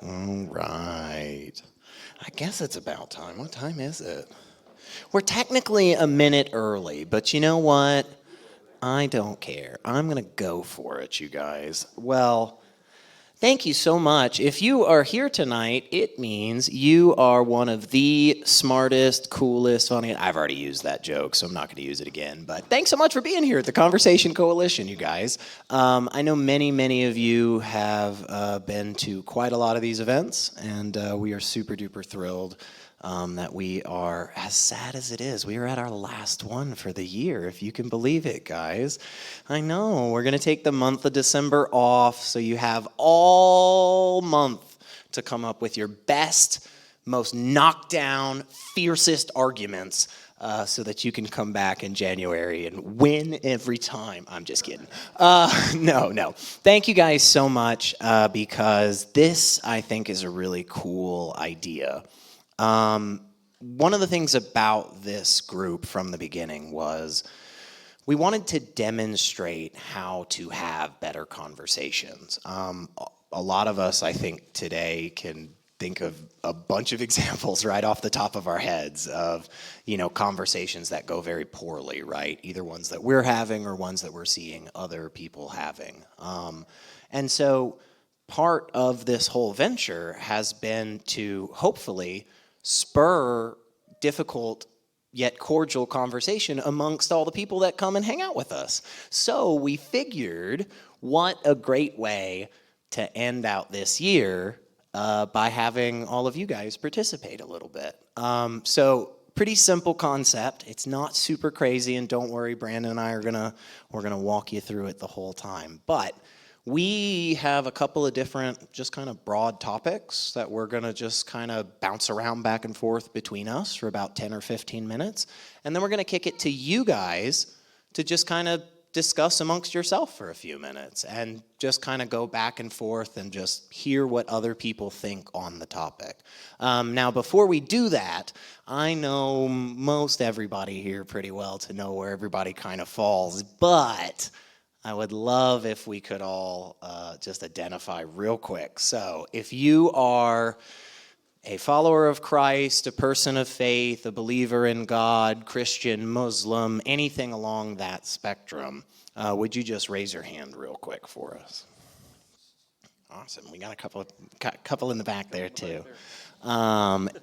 All right. I guess it's about time. What time is it? We're technically a minute early, but you know what? I don't care. I'm going to go for it, you guys. Well, thank you so much. If you are here tonight, it means you are one of the smartest, coolest, funniest. I've already used that joke, so I'm not going to use it again. But thanks so much for being here at the Conversation Coalition, you guys. I know many of you have been to quite a lot of these events, and we are super duper thrilled that we are, as sad as it is, we are at our last one for the year, if you can believe it, guys. I know, we're going to take the month of December off, so you have all month to come up with your best, most knockdown, fiercest arguments so that you can come back in January and win every time. I'm just kidding. No. Thank you guys so much because this, I think, is a really cool idea. One of the things about this group from the beginning was we wanted to demonstrate how to have better conversations. A lot of us, I think, today can think of a bunch of examples right off the top of our heads of, conversations that go very poorly, right? Either ones that we're having or ones that we're seeing other people having. And so part of this whole venture has been to hopefully spur difficult yet cordial conversation amongst all the people that come and hang out with us. So we figured what a great way to end out this year by having all of you guys participate a little bit. So pretty simple concept. It's not super crazy, and don't worry, Brandon and I we're gonna walk you through it the whole time. But we have a couple of different just kind of broad topics that we're going to just kind of bounce around back and forth between us for about 10 or 15 minutes. And then we're going to kick it to you guys to just kind of discuss amongst yourself for a few minutes and just kind of go back and forth and just hear what other people think on the topic. Now, before we do that, I know most everybody here pretty well to know where everybody kind of falls, but I would love if we could all just identify real quick. So if you are a follower of Christ, a person of faith, a believer in God, Christian, Muslim, anything along that spectrum, would you just raise your hand real quick for us? Awesome. We got a couple in the back there too.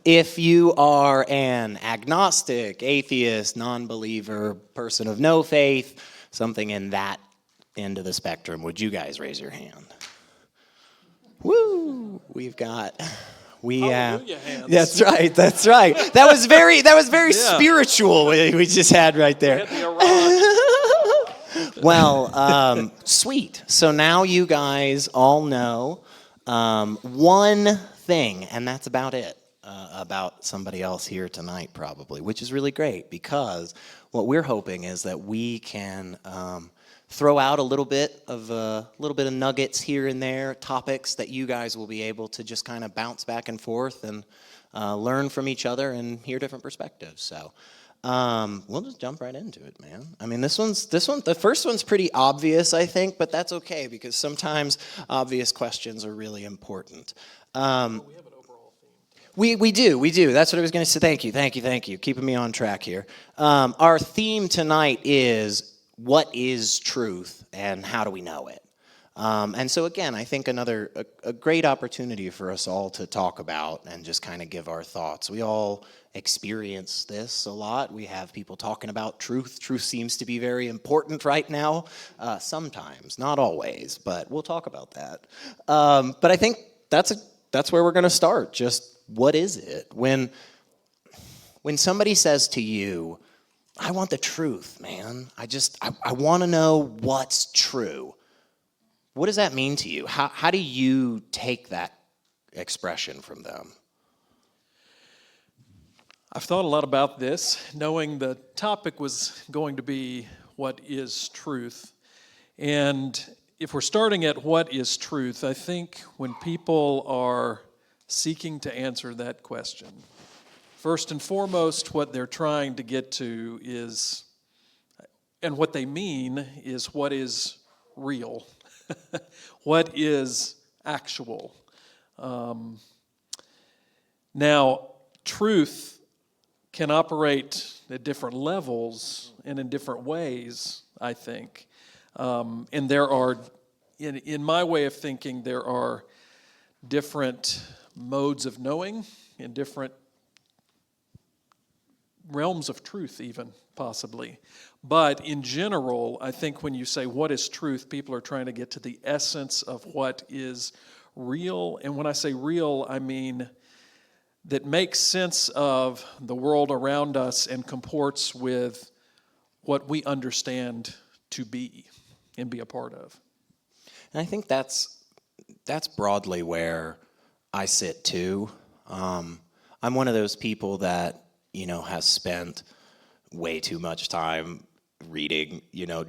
If you are an agnostic, atheist, non-believer, person of no faith, something in that end of the spectrum, would you guys raise your hand? Woo! We have. Hands. That's right. That was very spiritual. We just had right there. Well, sweet. So now you guys all know one thing, and that's about it. About somebody else here tonight, probably, which is really great because what we're hoping is that we can throw out a little bit of nuggets here and there, topics that you guys will be able to just kind of bounce back and forth and learn from each other and hear different perspectives. So we'll just jump right into it, man. I mean, the first one's pretty obvious, I think, but that's okay because sometimes obvious questions are really important. We have an overall theme. We do. That's what I was going to say. Thank you. Keeping me on track here. Our theme tonight is what is truth and how do we know it? And so again, I think a great opportunity for us all to talk about and just kind of give our thoughts. We all experience this a lot. We have people talking about truth. Truth seems to be very important right now. Sometimes, not always, but we'll talk about that. But I think that's where we're going to start. Just what is it? When somebody says to you, I want the truth, man. I want to know what's true. What does that mean to you? How do you take that expression from them? I've thought a lot about this, knowing the topic was going to be what is truth. And if we're starting at what is truth, I think when people are seeking to answer that question, first and foremost, what they're trying to get to is, and what they mean is what is real, what is actual. Now, truth can operate at different levels and in different ways, I think. And there are, in my way of thinking, there are different modes of knowing and different realms of truth, even possibly. But in general, I think when you say what is truth, people are trying to get to the essence of what is real. And when I say real, I mean that makes sense of the world around us and comports with what we understand to be and be a part of. And I think that's broadly where I sit too. I'm one of those people that, has spent way too much time reading,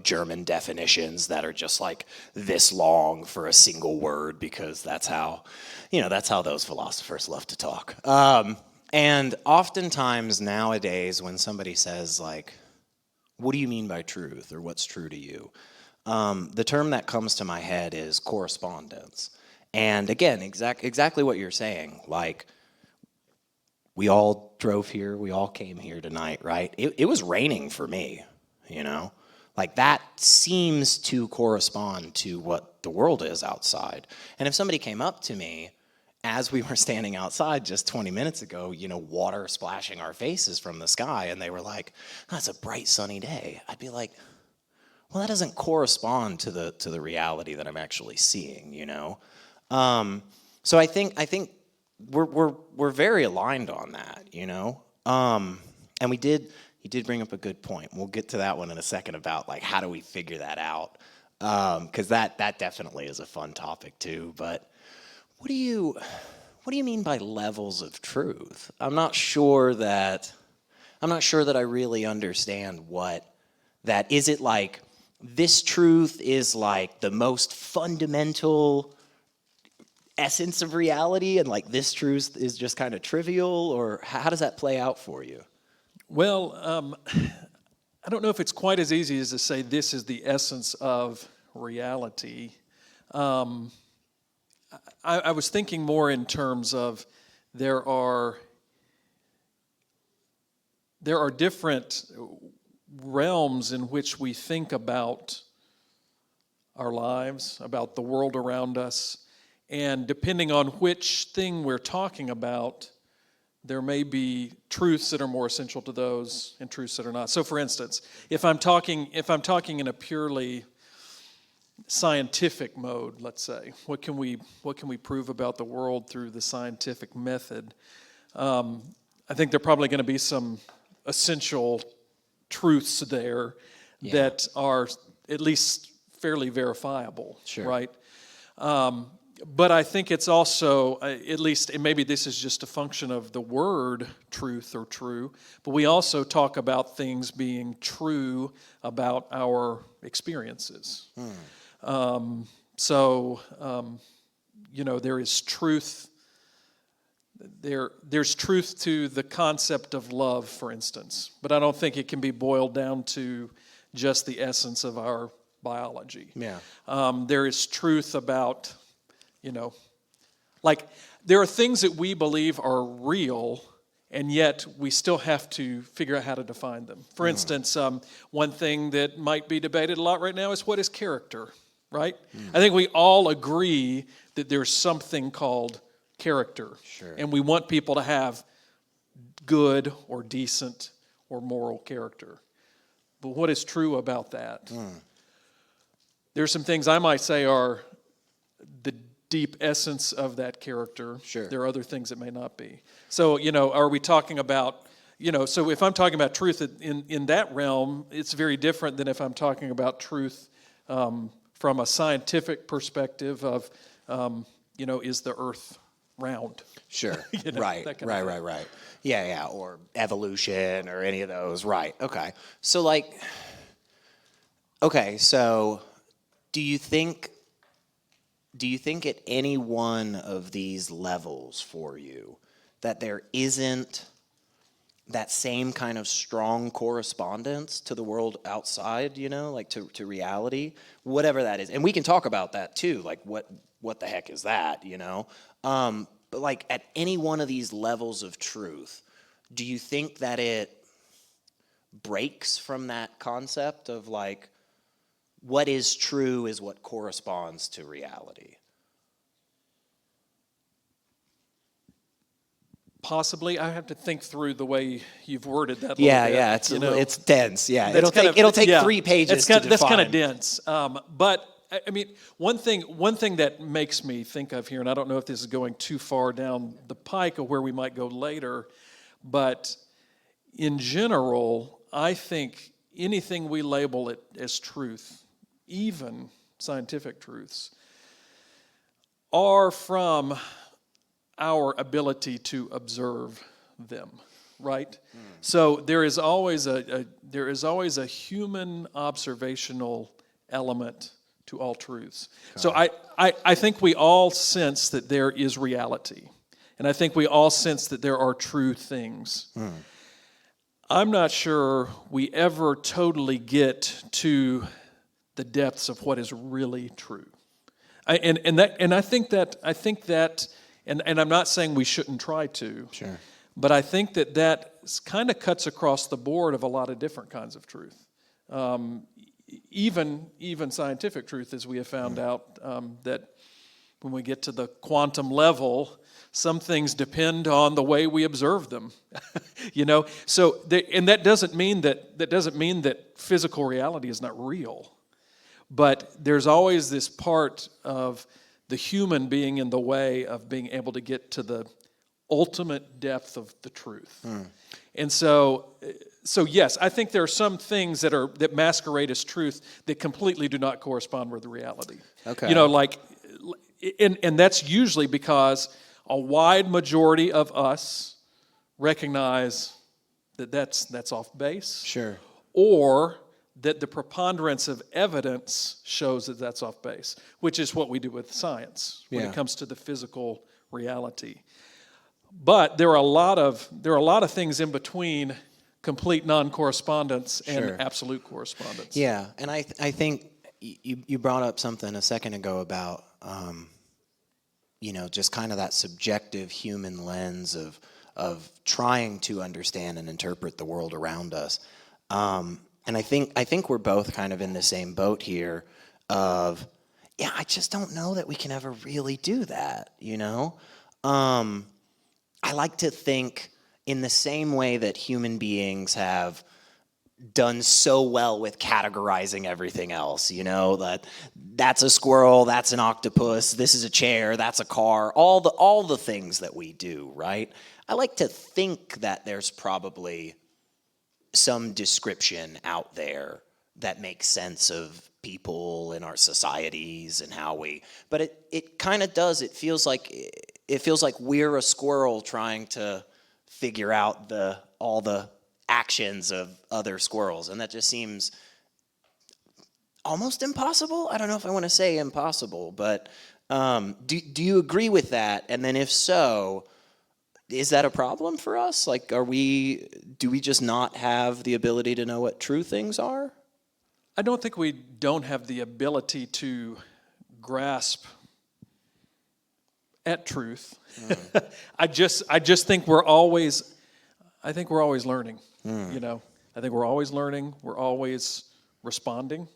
German definitions that are just like this long for a single word, because that's how those philosophers love to talk. And oftentimes nowadays when somebody says like, what do you mean by truth, or what's true to you? The term that comes to my head is correspondence. And again, exactly what you're saying. Like, we all drove here, we all came here tonight, right? It was raining for me, Like, that seems to correspond to what the world is outside. And if somebody came up to me as we were standing outside just 20 minutes ago, water splashing our faces from the sky, and they were like, oh, it's a bright sunny day, I'd be like, well, that doesn't correspond to the reality that I'm actually seeing, So I think we're very aligned on that, And he did bring up a good point. We'll get to that one in a second about like how do we figure that out, because that definitely is a fun topic too. But what do you mean by levels of truth? I'm not sure that I really understand what that is. It like this truth is like the most fundamental essence of reality, and like this truth is just kind of trivial, or how does that play out for you? Well, I don't know if it's quite as easy as to say this is the essence of reality. I was thinking more in terms of there are different realms in which we think about our lives, about the world around us, and depending on which thing we're talking about, there may be truths that are more essential to those and truths that are not. So, for instance, if I'm talking in a purely scientific mode, let's say, what can we prove about the world through the scientific method? I think there are probably going to be some essential truths there that are at least fairly verifiable, sure. Right? But I think it's also, at least, and maybe this is just a function of the word truth or true, but we also talk about things being true about our experiences. There is truth. There's truth to the concept of love, for instance, but I don't think it can be boiled down to just the essence of our biology. Yeah. There is truth about, like there are things that we believe are real, and yet we still have to figure out how to define them. For instance, one thing that might be debated a lot right now is what is character, right? I think we all agree that there's something called character. Sure. And we want people to have good or decent or moral character. But what is true about that? There's some things I might say are the deep essence of that character. Sure. There are other things that may not be. So, are we talking about, so if I'm talking about truth in that realm, it's very different than if I'm talking about truth from a scientific perspective of, is the earth round? Sure. Right. Right. Yeah. Or evolution or any of those. Right. Okay. So so do you think at any one of these levels for you that there isn't that same kind of strong correspondence to the world outside, like to reality, whatever that is. And we can talk about that too, like what the heck is that? But like at any one of these levels of truth, do you think that it breaks from that concept of like what is true is what corresponds to reality? Possibly. I have to think through the way you've worded that. Yeah, it's dense. Yeah, it'll take 3 pages to define. That's kind of dense. But I mean, one thing that makes me think of here, and I don't know if this is going too far down the pike of where we might go later, but in general, I think anything we label it as truth, even scientific truths, are from our ability to observe them, right? So there is always a human observational element to all truths. Okay. So I think we all sense that there is reality, and I think we all sense that there are true things. I'm not sure we ever totally get to the depths of what is really true. I think that. And I'm not saying we shouldn't try to, sure, but I think that kind of cuts across the board of a lot of different kinds of truth. Even scientific truth, as we have found out, that when we get to the quantum level, some things depend on the way we observe them. So and that doesn't mean that physical reality is not real, but there's always this part of the human being in the way of being able to get to the ultimate depth of the truth. And so yes, I think there are some things that masquerade as truth that completely do not correspond with the reality. Okay. And that's usually because a wide majority of us recognize that that's off base. Sure. Or that the preponderance of evidence shows that that's off base, which is what we do with science when it comes to the physical reality. But there are a lot of things in between complete non-correspondence and absolute correspondence. Yeah, and I think you brought up something a second ago about just kind of that subjective human lens of trying to understand and interpret the world around us. And I think we're both kind of in the same boat here of, I just don't know that we can ever really do that, I like to think in the same way that human beings have done so well with categorizing everything else, that's a squirrel, that's an octopus, this is a chair, that's a car, all the things that we do, right? I like to think that there's probably some description out there that makes sense of people in our societies and but it kind of does. It feels like we're a squirrel trying to figure out all the actions of other squirrels, and that just seems almost impossible. I don't know if I want to say impossible, but do you agree with that? And then if so, is that a problem for us? Like, do we just not have the ability to know what true things are? I don't think we don't have the ability to grasp at truth. I just think we're always learning. I think we're always learning. We're always responding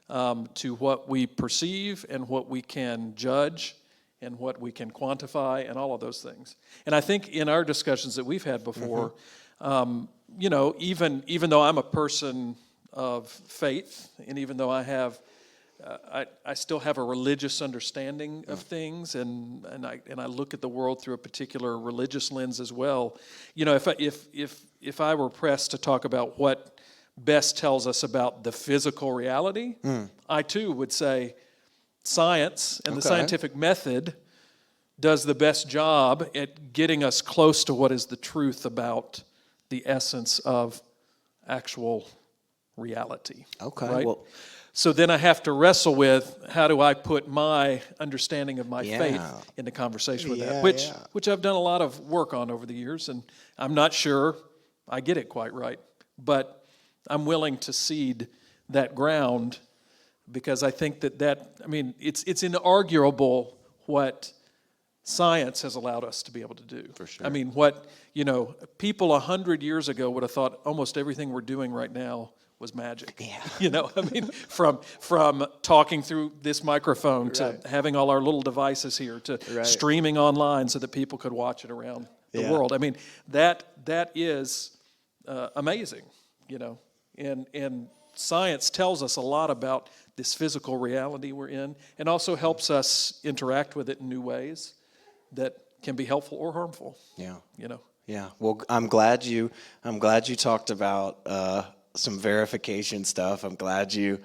to what we perceive and what we can judge and what we can quantify and all of those things. And I think in our discussions that we've had before, even though I'm a person of faith, and even though I still have a religious understanding of things, and I look at the world through a particular religious lens as well. If I were pressed to talk about what best tells us about the physical reality, I too would say science and the scientific method does the best job at getting us close to what is the truth about the essence of actual reality. Okay. Right? Well, so then I have to wrestle with how do I put my understanding of my faith into conversation with that, which I've done a lot of work on over the years, and I'm not sure I get it quite right. But I'm willing to cede that ground because I think it's inarguable what science has allowed us to be able to do. For sure. I mean, people 100 years ago would have thought almost everything we're doing right now was magic. Yeah. From talking through this microphone to Right. having all our little devices here to Right. streaming online so that people could watch it around the Yeah. world. I mean, that is amazing, and science tells us a lot about this physical reality we're in, and also helps us interact with it in new ways that can be helpful or harmful. Yeah. You know. Yeah. Well, I'm glad you talked about some verification stuff. I'm glad you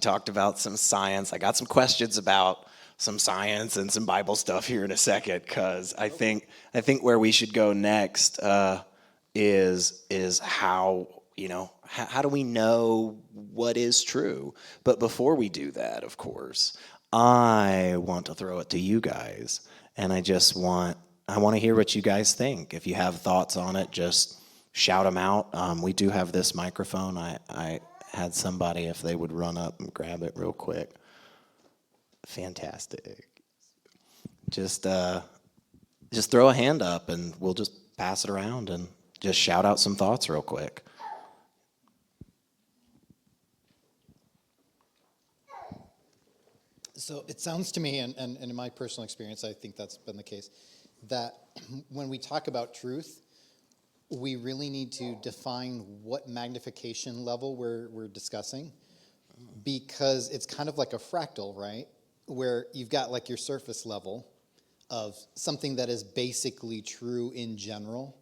talked about some science. I got some questions about some science and some Bible stuff here in a second, because I think where we should go next is how how do we know what is true? But before we do that, of course, I want to throw it to you guys, and I want to hear what you guys think. If you have thoughts on it, just shout them out. We do have this microphone. I had somebody, if they would run up and grab it real quick. Fantastic. Just throw a hand up and we'll just pass it around and just shout out some thoughts real quick. So it sounds to me, and in my personal experience, I think that's been the case, that when we talk about truth, we really need to define what magnification level we're discussing, because it's kind of like a fractal, right? Where you've got like your surface level of something that is basically true in general,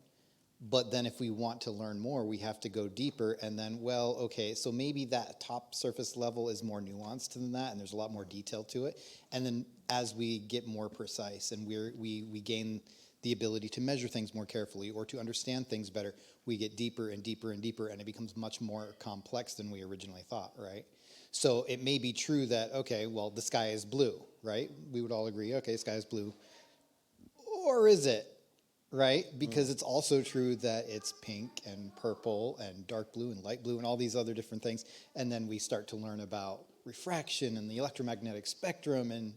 but then if we want to learn more, we have to go deeper, and then, well, okay, so maybe that top surface level is more nuanced than that, and there's a lot more detail to it. And then as we get more precise and we gain the ability to measure things more carefully or to understand things better, we get deeper and deeper and deeper, and it becomes much more complex than we originally thought, right? So it may be true that, okay, well, the sky is blue, right? We would all agree, okay, the sky is blue. Or is it? Right? Because it's also true that it's pink and purple and dark blue and light blue and all these other different things. And then we start to learn about refraction and the electromagnetic spectrum and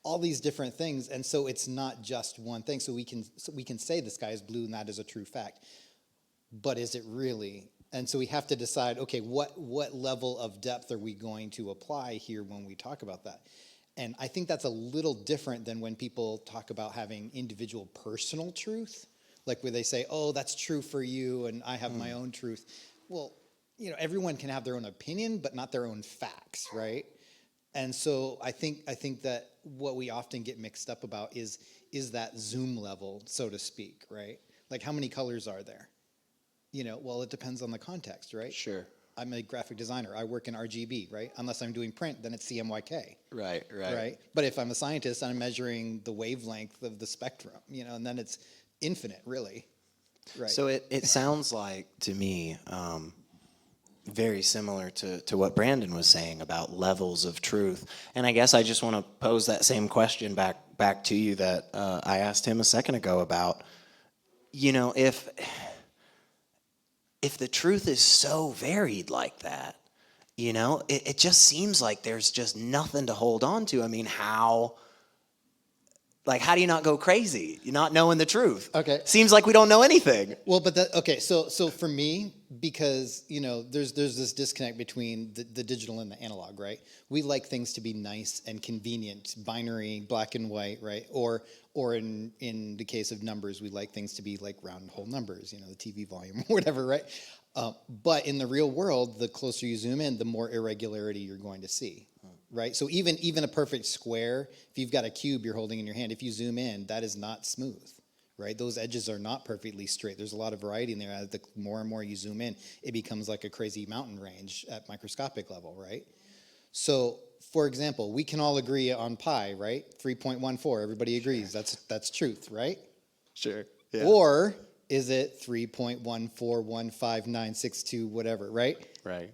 all these different things. And so it's not just one thing. So we can say the sky is blue and that is a true fact. But is it really? And so we have to decide, okay, what level of depth are we going to apply here when we talk about that? And I think that's a little different than when people talk about having individual personal truth, like where they say, oh, that's true for you and I have my own truth. Well, everyone can have their own opinion, but not their own facts, right? And so I think that what we often get mixed up about is that zoom level, so to speak, right? Like, how many colors are there? Well, it depends on the context, right? Sure. I'm a graphic designer. I work in RGB, right? Unless I'm doing print, then it's CMYK. Right. But if I'm a scientist, I'm measuring the wavelength of the spectrum, and then it's infinite, really. Right. So it sounds like, to me, very similar to what Brandon was saying about levels of truth. And I guess I just want to pose that same question back to you that I asked him a second ago about, if the truth is so varied like that, it just seems like there's just nothing to hold on to. I mean, how do you not go crazy? You're not knowing the truth. Okay. Seems like we don't know anything. Well, but so for me, because there's this disconnect between the digital and the analog, right? We like things to be nice and convenient, binary, black and white, right? Or in the case of numbers, we like things to be like round whole numbers, the TV volume or whatever, right? But in the real world, the closer you zoom in, the more irregularity you're going to see. Right, so even a perfect square, if you've got a cube you're holding in your hand, if you zoom in, that is not smooth, right? Those edges are not perfectly straight. There's a lot of variety in there. As the more and more you zoom in, it becomes like a crazy mountain range at microscopic level, right? So, for example, we can all agree on pi, right? 3.14. Everybody agrees. That's truth, right? Sure. Yeah. Or is it 3.1415962, whatever, right? Right.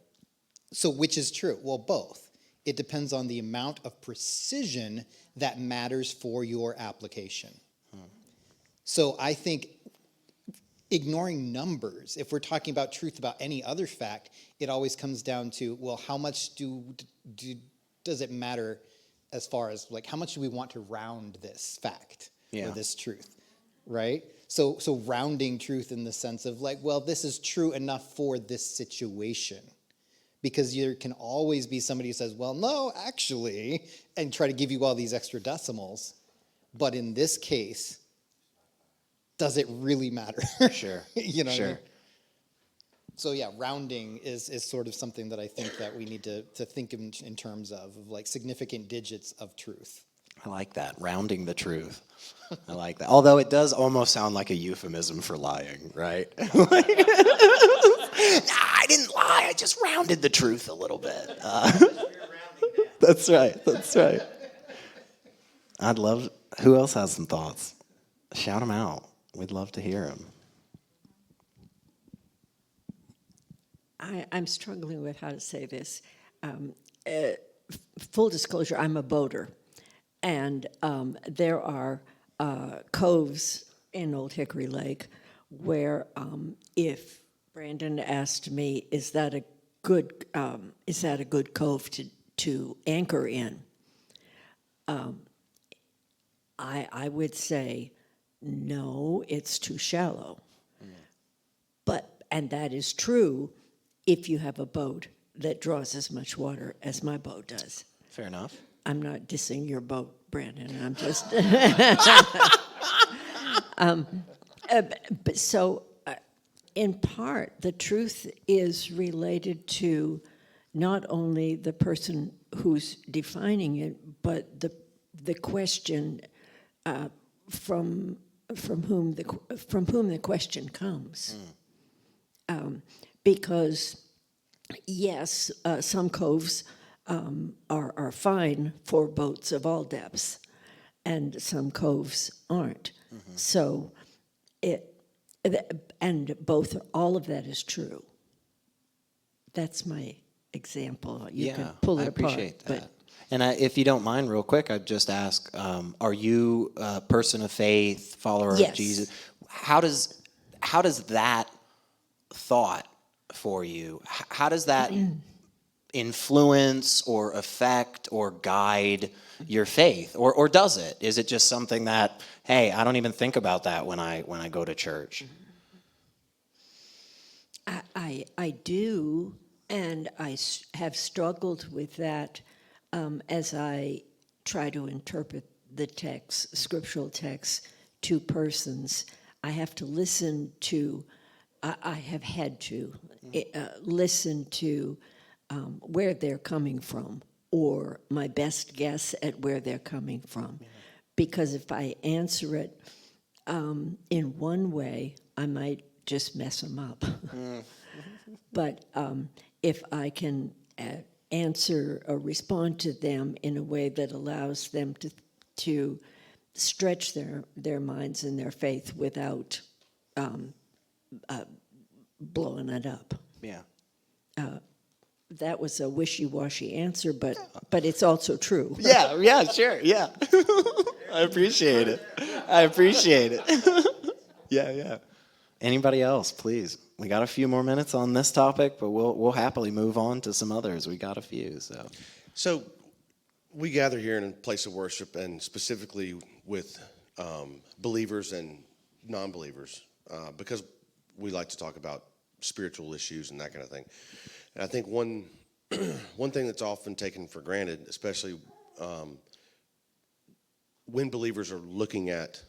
So which is true? Well, both. It depends on the amount of precision that matters for your application. So I think ignoring numbers. If we're talking about truth about any other fact, it always comes down to, well, how much does it matter as far as like how much do we want to round this fact or this truth, right? So rounding truth in the sense of like, well, this is true enough for this situation. Because there can always be somebody who says, well, no, actually, and try to give you all these extra decimals. But in this case, does it really matter? Sure. You know sure. what I mean? So yeah, rounding is sort of something that I think that we need to think in terms of like significant digits of truth. I like that, rounding the truth. I like that. Although it does almost sound like a euphemism for lying, right? I didn't lie, I just rounded the truth a little bit. That's right, that's right. Who else has some thoughts? Shout them out. We'd love to hear them. I'm struggling with how to say this. Full disclosure, I'm a boater. And there are coves in Old Hickory Lake where if Brandon asked me, is that a good cove to anchor in? I would say, no, it's too shallow. And that is true if you have a boat that draws as much water as my boat does. Fair enough. I'm not dissing your boat, Brandon. I'm just. But so, in part, the truth is related to not only the person who's defining it, but the question from whom the question comes. Because yes, some coves are fine for boats of all depths, and some coves aren't. Mm-hmm. So all of that is true. That's my example. You can pull it apart. I appreciate that. And if you don't mind, real quick, I'd just ask, are you a person of faith, follower Yes. of Jesus? How does that thought for you, how does that influence or affect or guide your faith? Or does it? Is it just something that, hey, I don't even think about that when I go to church? I do, and I have struggled with that as I try to interpret the text, scriptural text, to persons. I have to listen to, I have had to listen to where they're coming from, or my best guess at where they're coming from. Yeah. Because if I answer it in one way, I might just mess them up. But if I can answer or respond to them in a way that allows them to stretch their minds and their faith without blowing it up. Yeah. That was a wishy-washy answer, but it's also true. Yeah, sure, yeah. I appreciate it. Yeah. Anybody else, please? We got a few more minutes on this topic, but we'll happily move on to some others. We got a few, so. So we gather here in a place of worship, and specifically with believers and non-believers, because we like to talk about spiritual issues and that kind of thing. And I think one thing that's often taken for granted, especially when believers are looking at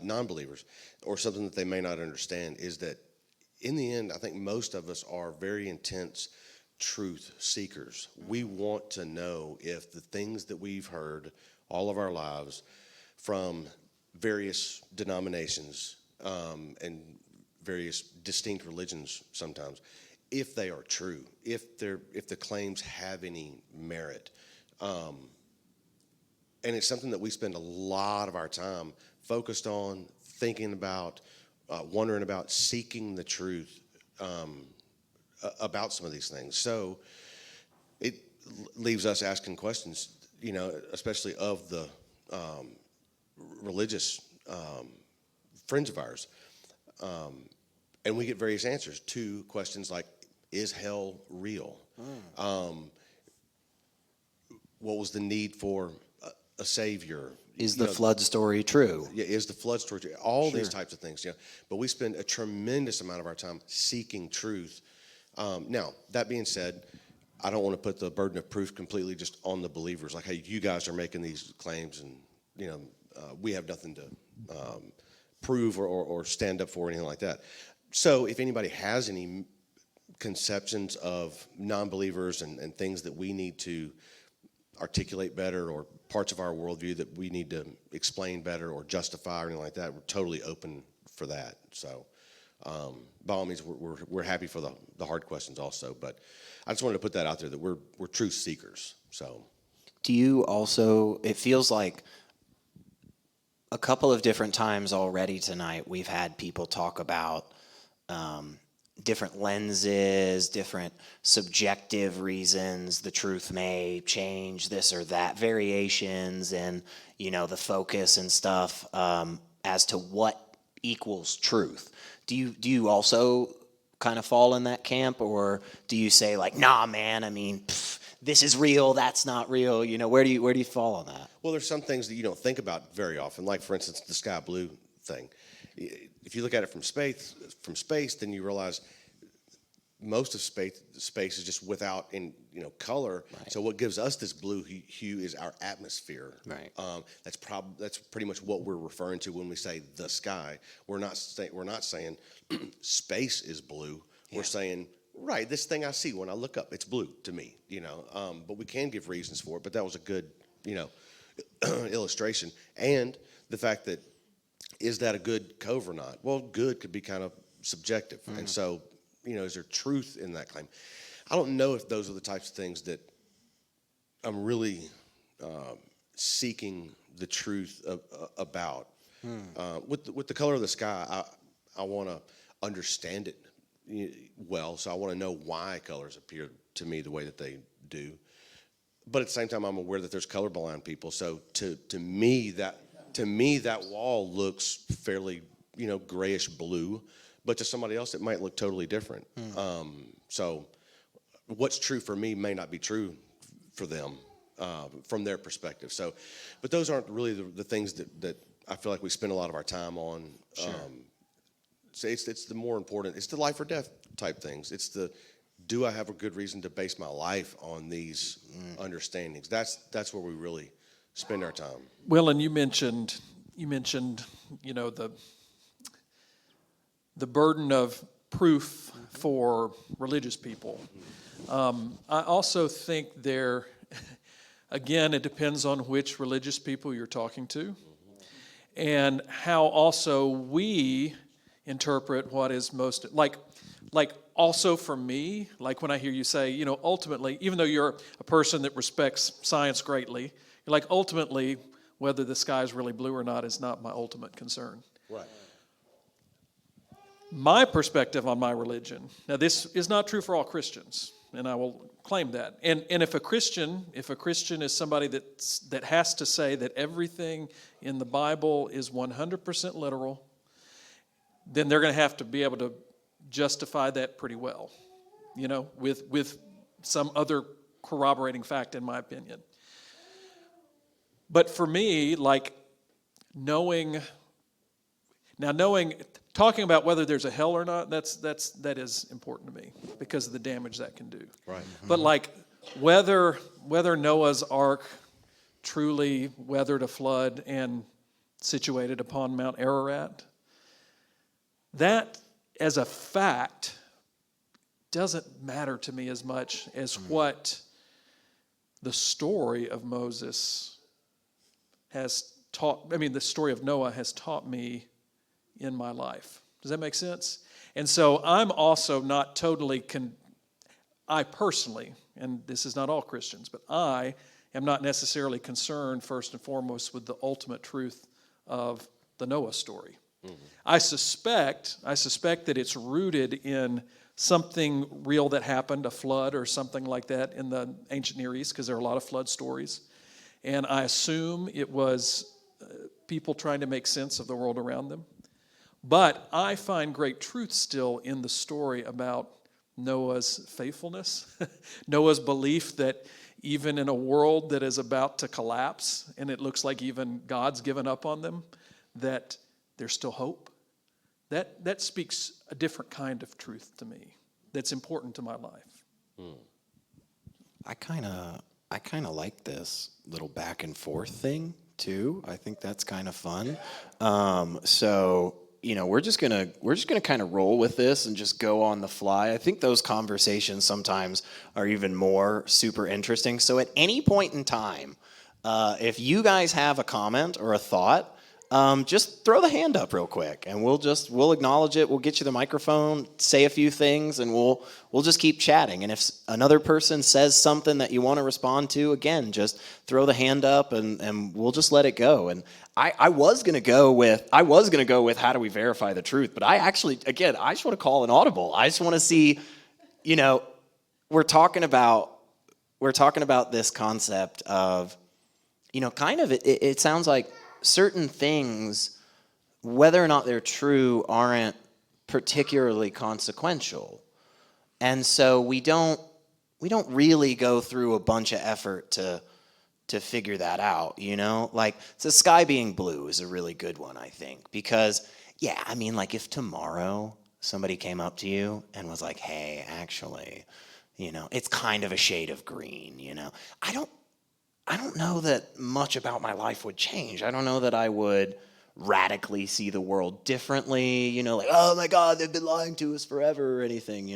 non-believers or something that they may not understand, is that in the end, I think most of us are very intense truth seekers. We want to know if the things that we've heard all of our lives from various denominations and various distinct religions sometimes, if they are true, if the claims have any merit. And it's something that we spend a lot of our time focused on, thinking about, wondering about, seeking the truth about some of these things. So it leaves us asking questions, especially of the religious friends of ours. and we get various answers to questions like, is hell real? What was the need for a savior? Is the flood story true? Yeah, is the flood story true? All these types of things. But we spend a tremendous amount of our time seeking truth. Now, that being said, I don't want to put the burden of proof completely just on the believers. Like, hey, you guys are making these claims, and we have nothing to prove or stand up for, or anything like that. So, if anybody has any conceptions of non-believers and things that we need to articulate better, or parts of our worldview that we need to explain better or justify or anything like that, we're totally open for that. So by all means, we're happy for the hard questions also, but I just wanted to put that out there that we're truth seekers. So Do you also, it feels like a couple of different times already tonight we've had people talk about different lenses, different subjective reasons the truth may change, this or that, variations, and the focus and stuff as to what equals truth. Do you also kind of fall in that camp, or do you say like, nah, man, I mean, this is real, that's not real? Where do you fall on that? well, there's some things that you don't think about very often, like for instance the sky blue thing. If you look at it from space, then you realize most of space is just without color. Right. So what gives us this blue hue is our atmosphere. Right. That's pretty much what we're referring to when we say the sky. We're not saying space is blue. Yeah. We're saying, right, this thing I see when I look up, it's blue to me. But we can give reasons for it. But that was a good illustration, and the fact that, is that a good cove or not? Well, good could be kind of subjective. Mm-hmm. And so, is there truth in that claim? I don't know if those are the types of things that I'm really seeking the truth about. With the color of the sky, I want to understand it well, so I want to know why colors appear to me the way that they do. But at the same time, I'm aware that there's colorblind people. So to me, that wall looks fairly, grayish blue, but to somebody else, it might look totally different. So what's true for me may not be true for them from their perspective. So, but those aren't really the things that I feel like we spend a lot of our time on. Sure. So it's the more important, it's the life or death type things. It's do I have a good reason to base my life on these understandings? That's where we really spend our time. Well, and you mentioned, the burden of proof for religious people. I also think again, it depends on which religious people you're talking to, and how also we interpret what is most, like also for me, like when I hear you say, ultimately, even though you're a person that respects science greatly, you're like, ultimately, whether the sky is really blue or not is not my ultimate concern. Right. My perspective on my religion, now this is not true for all Christians, and I will claim that. And if a Christian is somebody that has to say that everything in the Bible is 100% literal, then they're going to have to be able to justify that pretty well, with some other corroborating fact, in my opinion. But for me, like talking about whether there's a hell or not, that is important to me because of the damage that can do. Right. But like whether Noah's Ark truly weathered a flood and situated upon Mount Ararat, that as a fact doesn't matter to me as much as what the story of Moses has taught. I mean, the story of Noah has taught me in my life. Does that make sense? And so I'm also not totally, I personally, and this is not all Christians, but I am not necessarily concerned first and foremost with the ultimate truth of the Noah story. Mm-hmm. I suspect that it's rooted in something real that happened, a flood or something like that in the ancient Near East, because there are a lot of flood stories. And I assume it was people trying to make sense of the world around them. But I find great truth still in the story about Noah's faithfulness, Noah's belief that even in a world that is about to collapse, and it looks like even God's given up on them, that there's still hope. That speaks a different kind of truth to me that's important to my life. I kind of like this little back and forth thing too. I think that's kind of fun. So we're just gonna kind of roll with this and just go on the fly. I think those conversations sometimes are even more super interesting. So at any point in time, if you guys have a comment or a thought, just throw the hand up real quick, and we'll acknowledge it. We'll get you the microphone, say a few things, and we'll just keep chatting. And if another person says something that you want to respond to, again, just throw the hand up, and we'll just let it go. And I was gonna go with how do we verify the truth, but I just want to call an audible. I just want to see, we're talking about this concept of, kind of it sounds like certain things, whether or not they're true, aren't particularly consequential. And so we don't really go through a bunch of effort to figure that out, Like, the sky being blue is a really good one, I think, because, if tomorrow somebody came up to you and was like, hey, actually, it's kind of a shade of green, I don't know that much about my life would change. I don't know that I would radically see the world differently, like, oh my God, they've been lying to us forever or anything,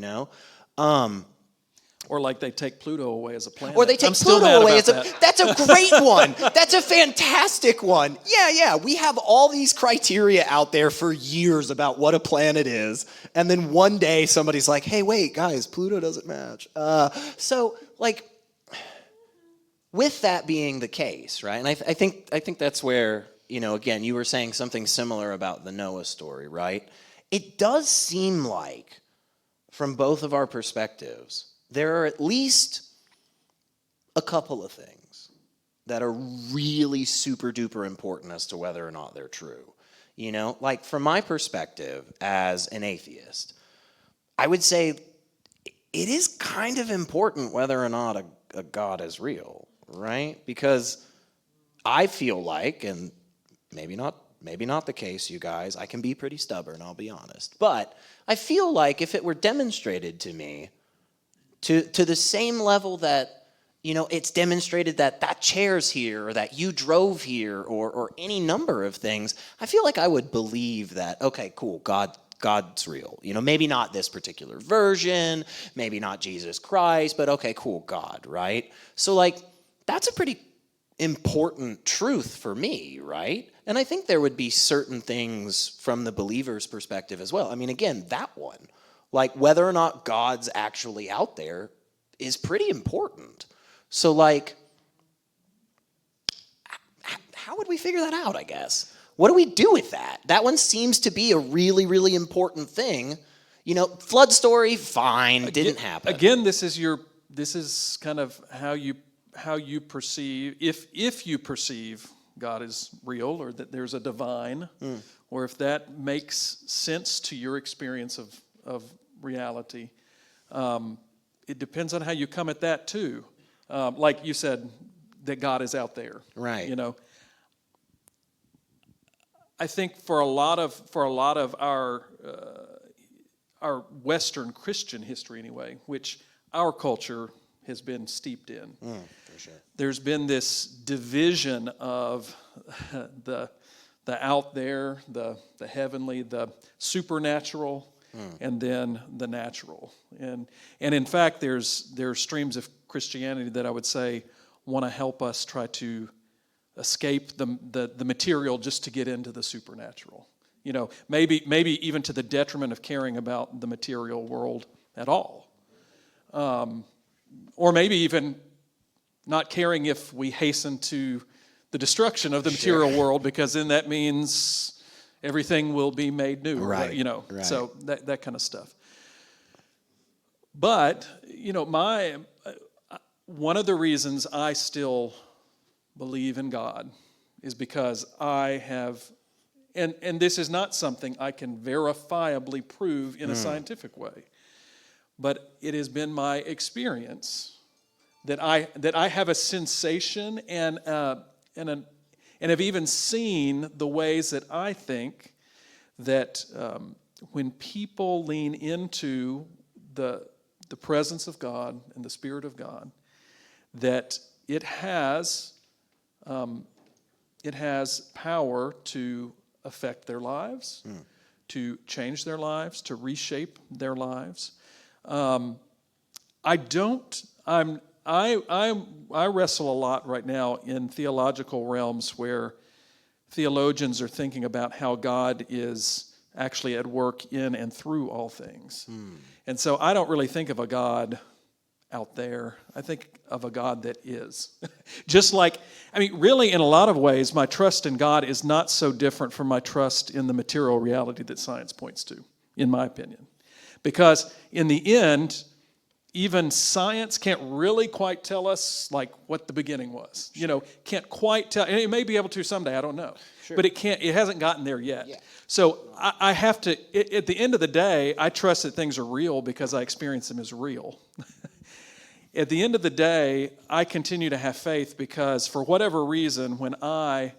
Or like they take Pluto away as a planet. Or they take I'm still Pluto mad away. about that. That's a great one. That's a fantastic one. Yeah. We have all these criteria out there for years about what a planet is. And then one day somebody's like, hey, wait, guys, Pluto doesn't match. With that being the case, right? And I think that's where, again, you were saying something similar about the Noah story, right? It does seem like, from both of our perspectives, there are at least a couple of things that are really super duper important as to whether or not they're true. Like, from my perspective as an atheist, I would say it is kind of important whether or not a God is real. Right? Because I feel like, and maybe not the case, you guys, I can be pretty stubborn, I'll be honest, but I feel like if it were demonstrated to me to the same level that, it's demonstrated that chair's here, or that you drove here, or any number of things, I feel like I would believe that, okay, cool, God's real. Maybe not this particular version, maybe not Jesus Christ, but okay, cool, God, right? So, that's a pretty important truth for me, right? And I think there would be certain things from the believer's perspective as well. Again, that one, like whether or not God's actually out there, is pretty important. So, how would we figure that out, I guess? What do we do with that? That one seems to be a really, really important thing. Flood story, fine, didn't happen. Again, this is kind of how you perceive, if you perceive God is real, or that there's a divine, or if that makes sense to your experience of reality. It depends on how you come at that too. Like you said, that God is out there. Right. I think for a lot of our Western Christian history anyway, which our culture has been steeped in. For sure. There's been this division of the out there, the heavenly, the supernatural, and then the natural. And in fact, there's streams of Christianity that I would say want to help us try to escape the material just to get into the supernatural. Maybe even to the detriment of caring about the material world at all. Or maybe even not caring if we hasten to the destruction of the material world, because then that means everything will be made new. Right. Right. So that kind of stuff. But, one of the reasons I still believe in God is because I have And this is not something I can verifiably prove in a scientific way. But it has been my experience that I have a sensation and have even seen the ways that I think that when people lean into the presence of God and the Spirit of God, that it has power to affect their lives, to change their lives, to reshape their lives. I wrestle a lot right now in theological realms where theologians are thinking about how God is actually at work in and through all things. And so I don't really think of a God out there. I think of a God that is. Just like, really in a lot of ways, my trust in God is not so different from my trust in the material reality that science points to, in my opinion. Because in the end, even science can't really quite tell us like what the beginning was. Can't quite tell. And it may be able to someday, I don't know. Sure. But it hasn't gotten there yet. Yeah. So I have to, at the end of the day, I trust that things are real because I experience them as real. At the end of the day, I continue to have faith because for whatever reason, when I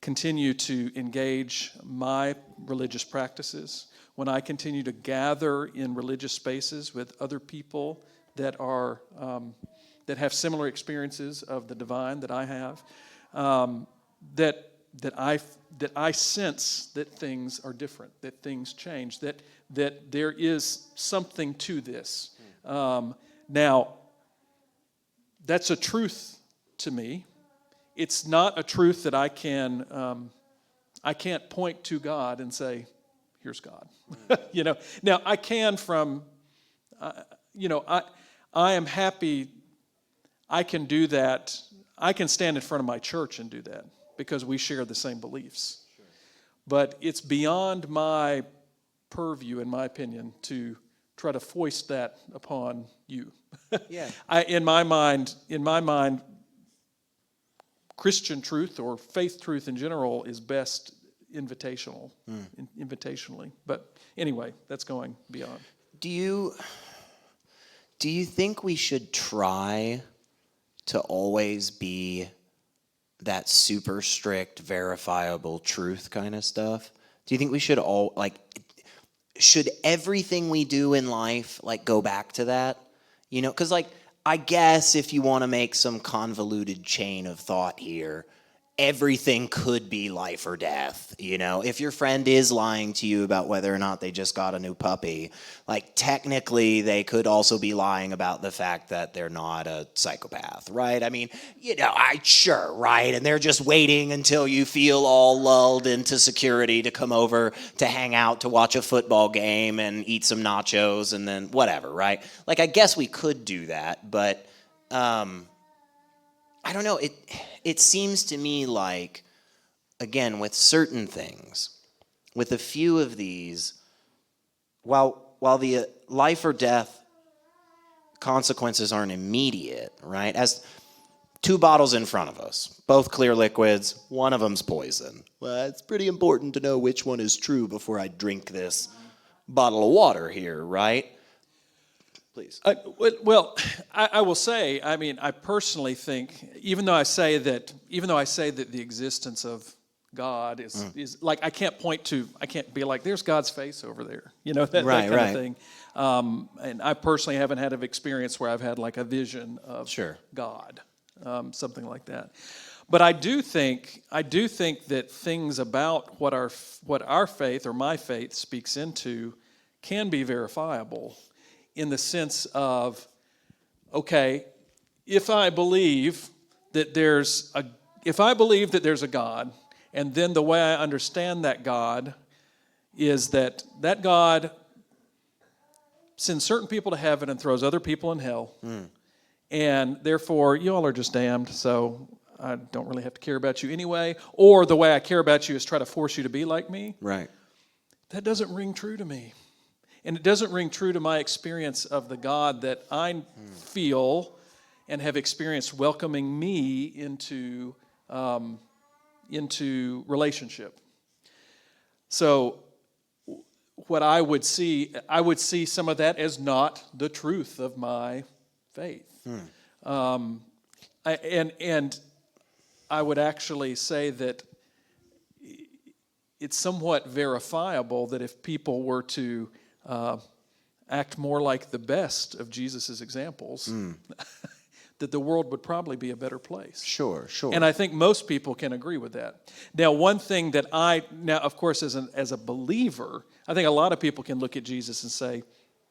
continue to engage my religious practices, when I continue to gather in religious spaces with other people that are that have similar experiences of the divine that I have, that I sense that things are different, that things change, that there is something to this. Now, that's a truth to me. It's not a truth that I can't point to God and say, here's God. Now I can from, I am happy I can do that. I can stand in front of my church and do that because we share the same beliefs. Sure. But it's beyond my purview, in my opinion, to try to foist that upon you. Yeah. In my mind, Christian truth or faith truth in general is best invitationally. But anyway, that's going beyond. Do you think we should try to always be that super strict, verifiable truth kind of stuff? Do you think we should should everything we do in life go back to that? Because I guess if you want to make some convoluted chain of thought here, everything could be life or death. If your friend is lying to you about whether or not they just got a new puppy, technically they could also be lying about the fact that they're not a psychopath, right? Sure, right? And they're just waiting until you feel all lulled into security to come over to hang out, to watch a football game and eat some nachos and then whatever, right? I guess we could do that, but I don't know. It seems to me again, with certain things, with a few of these, while the life or death consequences aren't immediate, right? As 2 bottles in front of us, both clear liquids, one of them's poison. Well, it's pretty important to know which one is true before I drink this bottle of water here, right? Please. I will say, I personally think, even though I say that the existence of God is I can't be like, there's God's face over there, that kind of thing. And I personally haven't had an experience where I've had a vision of God, something like that. But I do think that things about what our faith or my faith speaks into can be verifiable. In the sense of, okay, if I believe that there's a God, and then the way I understand that God is that God sends certain people to heaven and throws other people in hell, and therefore you all are just damned, so I don't really have to care about you anyway, or the way I care about you is try to force you to be like me. Right. That doesn't ring true to me. And it doesn't ring true to my experience of the God that I feel and have experienced welcoming me into relationship. So what I would see some of that as not the truth of my faith. And I would actually say that it's somewhat verifiable that if people were to act more like the best of Jesus' examples, that the world would probably be a better place. Sure. And I think most people can agree with that. Now, one thing that of course, as a believer, I think a lot of people can look at Jesus and say,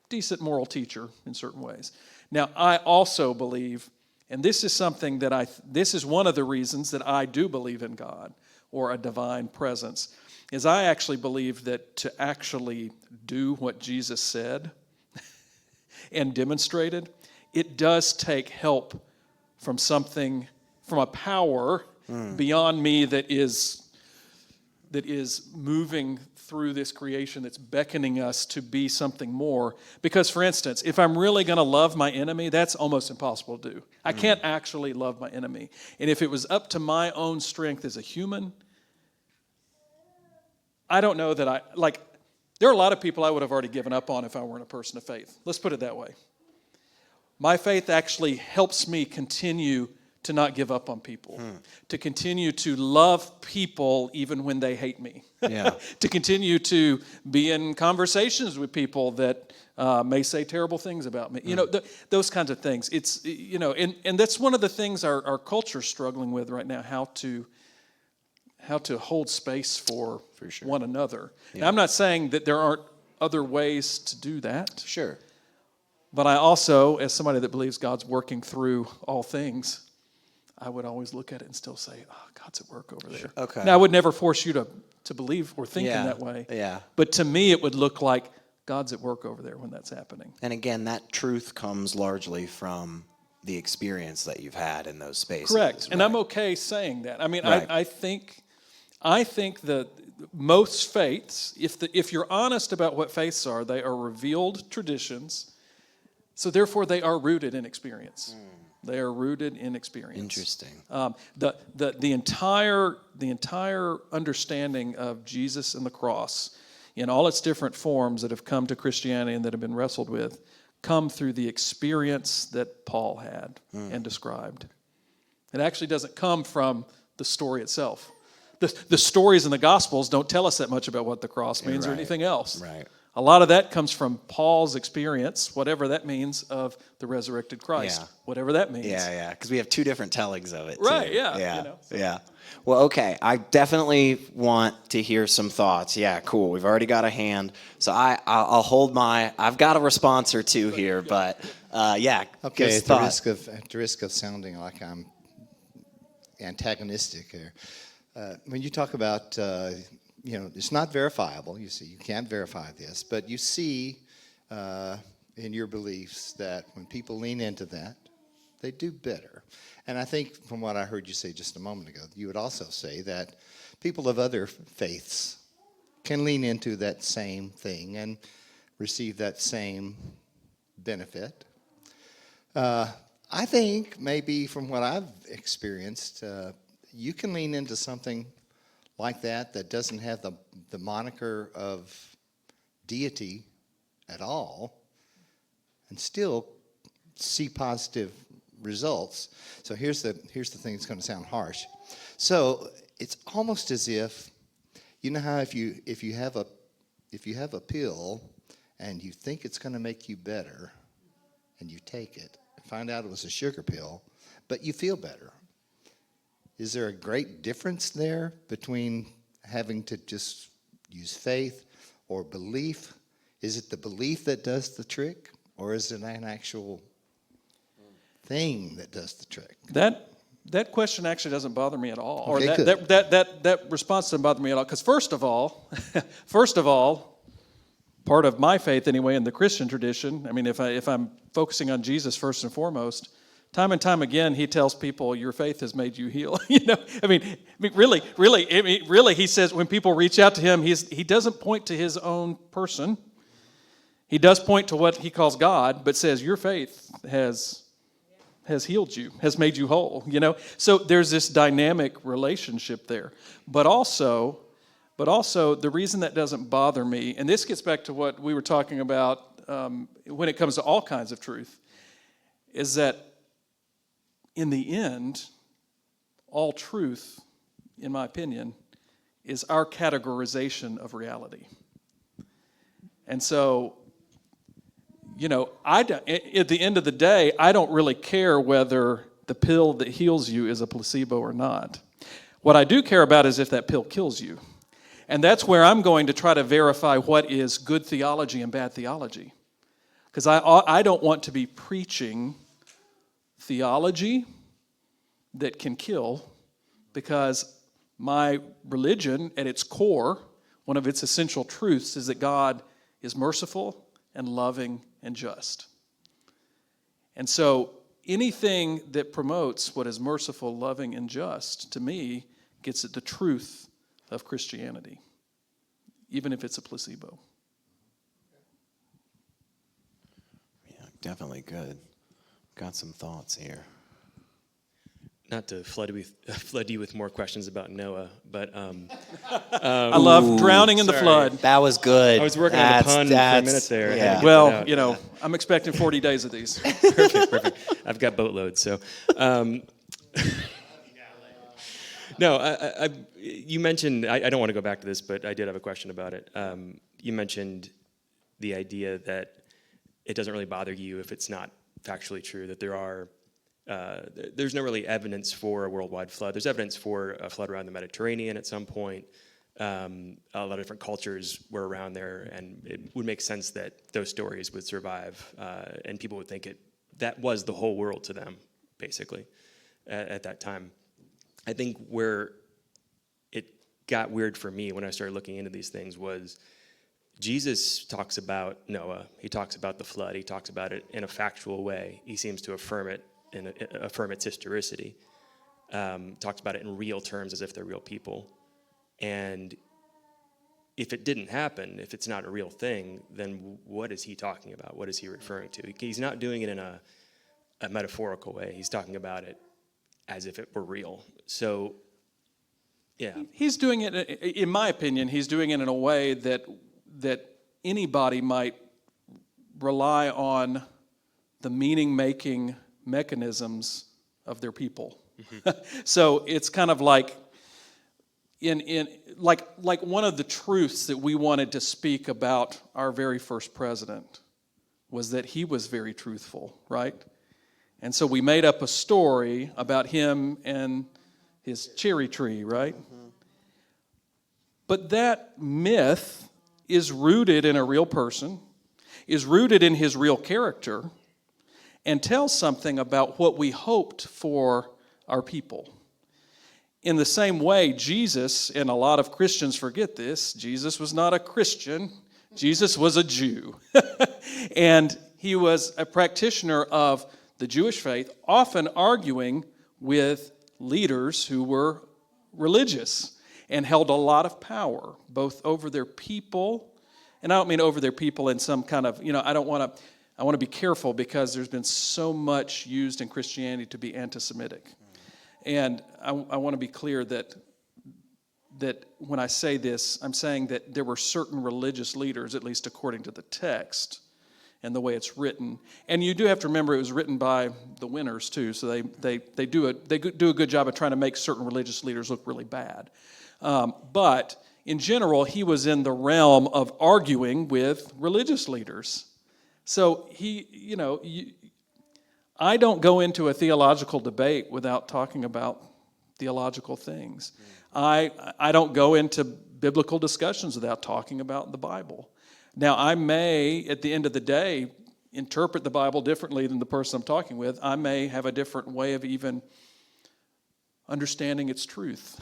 decent moral teacher in certain ways. Now, I also believe, and this is something that this is one of the reasons that I do believe in God or a divine presence, is I actually believe that to actually do what Jesus said and demonstrated, it does take help from a power beyond me that is moving through this creation, that's beckoning us to be something more. Because, for instance, if I'm really going to love my enemy, that's almost impossible to do. I can't actually love my enemy. And if it was up to my own strength as a human, I don't know that there are a lot of people I would have already given up on if I weren't a person of faith. Let's put it that way. My faith actually helps me continue to not give up on people, to continue to love people even when they hate me, to continue to be in conversations with people that may say terrible things about me. Those kinds of things. It's, and that's one of the things our culture's struggling with right now, how to hold space for sure. one another. Yeah. Now, I'm not saying that there aren't other ways to do that. Sure. But I also, as somebody that believes God's working through all things, I would always look at it and still say, God's at work over there. Okay. Now, I would never force you to believe or think in that way. Yeah. But to me, it would look like God's at work over there when that's happening. And again, that truth comes largely from the experience that you've had in those spaces. Correct. Right? And I'm okay saying that. I mean, right. I think that most faiths, if you're honest about what faiths are, they are revealed traditions. So therefore, they are rooted in experience. They are rooted in experience. Interesting. The entire understanding of Jesus and the cross, in all its different forms that have come to Christianity and that have been wrestled with, come through the experience that Paul had and described. It actually doesn't come from the story itself. The stories in the Gospels don't tell us that much about what the cross means or anything else. Right. A lot of that comes from Paul's experience, whatever that means, of the resurrected Christ, whatever that means. Yeah, because we have two different tellings of it, too. Right, Yeah. Well, okay, I definitely want to hear some thoughts. Yeah, cool. We've already got a hand, so I'll hold I've got a response or two here, but Okay, give at the risk of sounding like I'm antagonistic here, when you talk about it's not verifiable. You see, you can't verify this, but you see in your beliefs that when people lean into that, they do better. And I think from what I heard you say just a moment ago, you would also say that people of other faiths can lean into that same thing and receive that same benefit. I think maybe from what I've experienced, you can lean into something like that doesn't have the moniker of deity at all and still see positive results. So here's the thing that's going to sound harsh. So it's almost as if, you know how if you have a pill and you think it's going to make you better and you take it and find out it was a sugar pill, but you feel better. Is there a great difference there between having to just use faith or belief? Is it the belief that does the trick, or is it an actual thing that does the trick? That question actually doesn't bother me at all, Okay, or that response doesn't bother me at all. Because first of all, part of my faith anyway in the Christian tradition, I mean, if I'm focusing on Jesus first and foremost, time and time again, he tells people, your faith has made you heal. Really, he says when people reach out to him, he doesn't point to his own person. He does point to what he calls God, but says, your faith has healed you, has made you whole. So there's this dynamic relationship there. But also, But also, the reason that doesn't bother me, and this gets back to what we were talking about when it comes to all kinds of truth, is that in the end, all truth, in my opinion, is our categorization of reality. And so, at the end of the day, I don't really care whether the pill that heals you is a placebo or not. What I do care about is if that pill kills you. And that's where I'm going to try to verify what is good theology and bad theology. Because I don't want to be preaching theology that can kill, because my religion, at its core, one of its essential truths is that God is merciful and loving and just. And so anything that promotes what is merciful, loving, and just, to me, gets at the truth of Christianity, even if it's a placebo. Yeah, definitely good. Got some thoughts here. Not to flood you with more questions about Noah, but I love drowning in the flood. That was good. I was working on a pun for a minute there. I had to Yeah. get Well, that out. I'm expecting 40 days of these. Perfect. I've got boatloads. So, no, you mentioned, I don't want to go back to this, but I did have a question about it. You mentioned the idea that it doesn't really bother you if it's not factually true, that there's no really evidence for a worldwide flood. There's evidence for a flood around the Mediterranean at some point. A lot of different cultures were around there, and it would make sense that those stories would survive, and people would think that was the whole world to them, basically, at that time. I think where it got weird for me when I started looking into these things was Jesus talks about Noah. He talks about the flood. He talks about it in a factual way. He seems to affirm it and affirm its historicity. Talks about it in real terms as if they're real people. And if it didn't happen, if it's not a real thing, then what is he talking about? What is he referring to? He's not doing it in a metaphorical way. He's talking about it as if it were real. So, yeah. He's doing it, in my opinion, he's doing it in a way that anybody might rely on the meaning-making mechanisms of their people. Mm-hmm. So it's kind of like like one of the truths that we wanted to speak about our very first president was that he was very truthful, right? And so we made up a story about him and his cherry tree, right? Mm-hmm. But that myth is rooted in a real person, is rooted in his real character, and tells something about what we hoped for our people. In the same way, Jesus, and a lot of Christians forget this, Jesus was not a Christian, Jesus was a Jew. And he was a practitioner of the Jewish faith, often arguing with leaders who were religious and held a lot of power, both over their people, and I don't mean over their people in some kind of, I want to be careful because there's been so much used in Christianity to be anti-Semitic. And I want to be clear that when I say this, I'm saying that there were certain religious leaders, at least according to the text and the way it's written. And you do have to remember it was written by the winners too, so they do a good job of trying to make certain religious leaders look really bad. But in general, he was in the realm of arguing with religious leaders. So I don't go into a theological debate without talking about theological things. I don't go into biblical discussions without talking about the Bible. Now, I may, at the end of the day, interpret the Bible differently than the person I'm talking with. I may have a different way of even understanding its truth,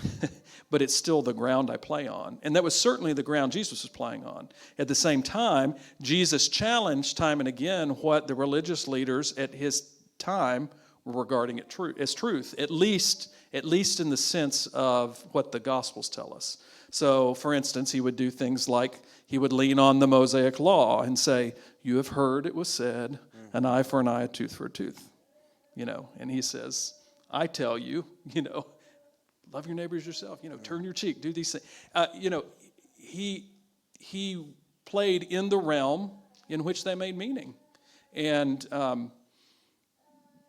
but it's still the ground I play on. And that was certainly the ground Jesus was playing on. At the same time, Jesus challenged time and again what the religious leaders at his time were regarding it as truth, at least in the sense of what the Gospels tell us. So, for instance, he would do things like he would lean on the Mosaic law and say, "You have heard it was said, an eye for an eye, a tooth for a tooth." And he says, "I tell you, love your neighbors yourself, turn your cheek, do these things." he played in the realm in which they made meaning. And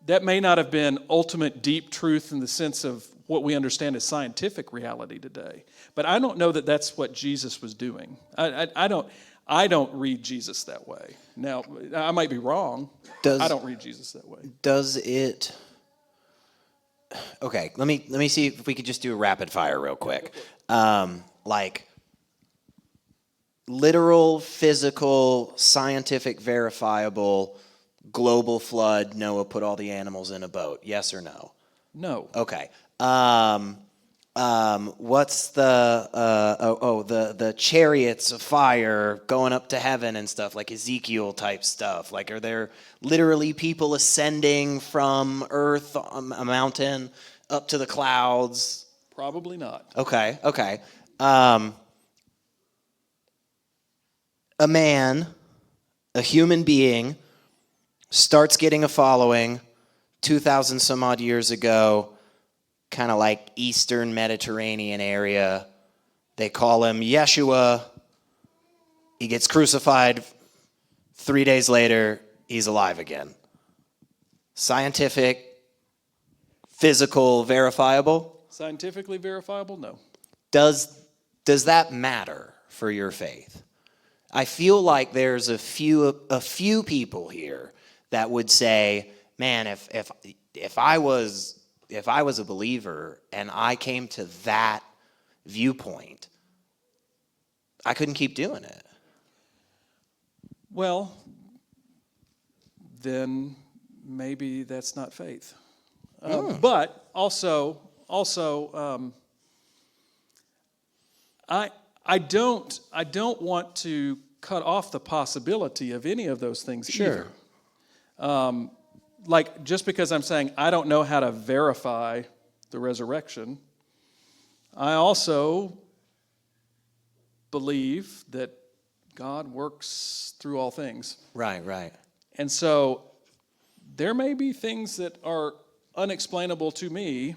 that may not have been ultimate deep truth in the sense of what we understand as scientific reality today. But I don't know that that's what Jesus was doing. I don't read Jesus that way. Now, I might be wrong. I don't read Jesus that way. Does it? Okay, let me see if we could just do a rapid fire real quick. Like literal, physical, scientific, verifiable, global flood, Noah put all the animals in a boat. Yes or no? No. Okay. What's the chariots of fire going up to heaven and stuff, like Ezekiel type stuff? Like, are there literally people ascending from earth, a mountain, up to the clouds? Probably not. Okay. A man, a human being, starts getting a following 2,000 some odd years ago, kind of like Eastern Mediterranean area. They call him Yeshua. He gets crucified. 3 days later, he's alive again. Scientific, physical, verifiable? Scientifically verifiable? No. Does that matter for your faith? I feel like there's a few people here that would say, man, if I was a believer and I came to that viewpoint, I couldn't keep doing it. Well, then maybe that's not faith. But also, I don't want to cut off the possibility of any of those things either. Like, just because I'm saying I don't know how to verify the resurrection, I also believe that God works through all things. Right. And so there may be things that are unexplainable to me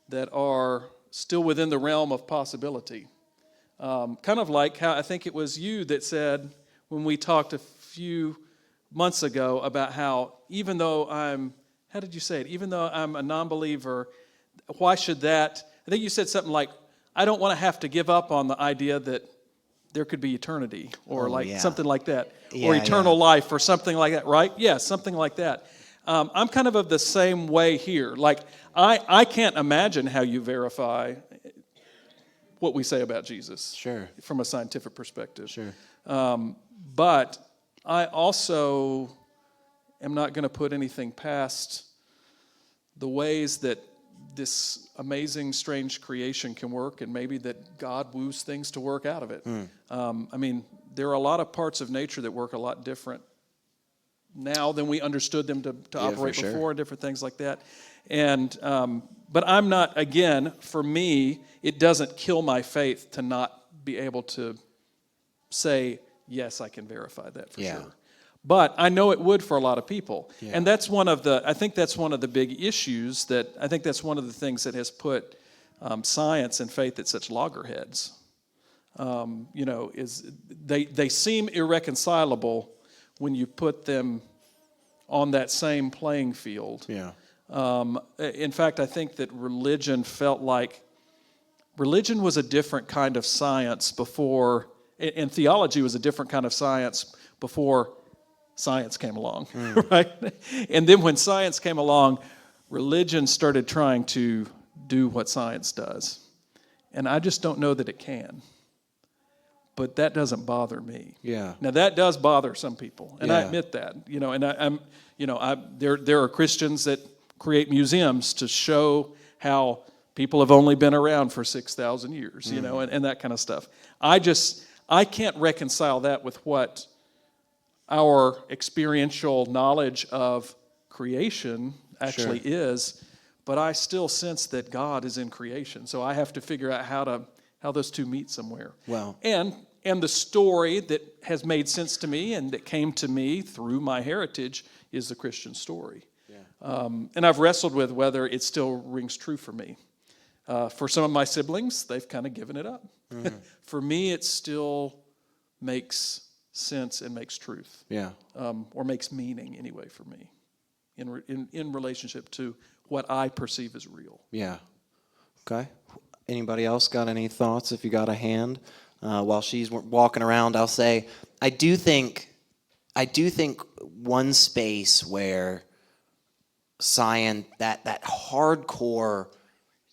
that are still within the realm of possibility. Kind of like how I think it was you that said when we talked a few months ago about how even though how did you say it? Even though I'm a non-believer, why should that? I think you said something like, I don't want to have to give up on the idea that there could be eternity or something like that, or eternal life or something like that, right? Yeah, something like that. I'm kind of the same way here. Like, I can't imagine how you verify what we say about Jesus. Sure. From a scientific perspective. Sure. But I also am not going to put anything past the ways that this amazing, strange creation can work, and maybe that God woos things to work out of it. I mean, there are a lot of parts of nature that work a lot different now than we understood them to operate before, and different things like that. And but I'm not, again, for me, it doesn't kill my faith to not be able to say, yes, I can verify that for sure. But I know it would for a lot of people. Yeah. And that's I think that's one of the big issues I think that's one of the things that has put science and faith at such loggerheads. Is they seem irreconcilable when you put them on that same playing field. Yeah. In fact, I think that religion was a different kind of science before, and theology was a different kind of science before science came along, right? And then when science came along, religion started trying to do what science does. And I just don't know that it can. But that doesn't bother me. Yeah. Now that does bother some people, and I admit that. There are Christians that create museums to show how people have only been around for 6,000 years, and that kind of stuff. I can't reconcile that with what our experiential knowledge of creation actually is, but I still sense that God is in creation. So I have to figure out how those two meet somewhere. Well, And the story that has made sense to me and that came to me through my heritage is the Christian story. Yeah. And I've wrestled with whether it still rings true for me. For some of my siblings, they've kind of given it up. For me, it still makes sense and makes truth, Yeah. or makes meaning anyway for me in relationship to what I perceive as real. Yeah. Okay. Anybody else got any thoughts? If you got a hand, while she's walking around, I'll say I do think one space where that hardcore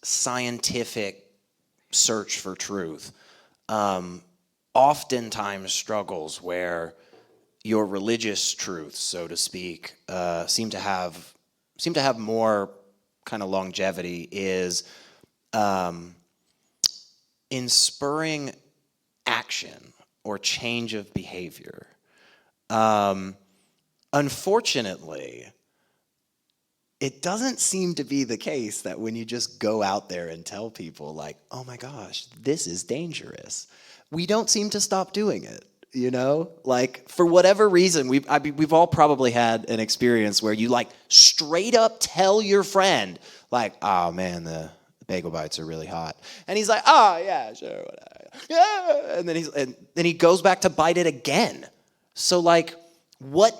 scientific search for truth oftentimes struggles where your religious truths, so to speak, seem to have more kind of longevity is in spurring action or change of behavior. Unfortunately, it doesn't seem to be the case that when you just go out there and tell people like, oh my gosh, this is dangerous, we don't seem to stop doing it. You know, like for whatever reason, we've all probably had an experience where you like straight up tell your friend like, oh man, the bagel bites are really hot, and he's like, oh yeah, sure, whatever. Yeah, and then he goes back to bite it again. So like, what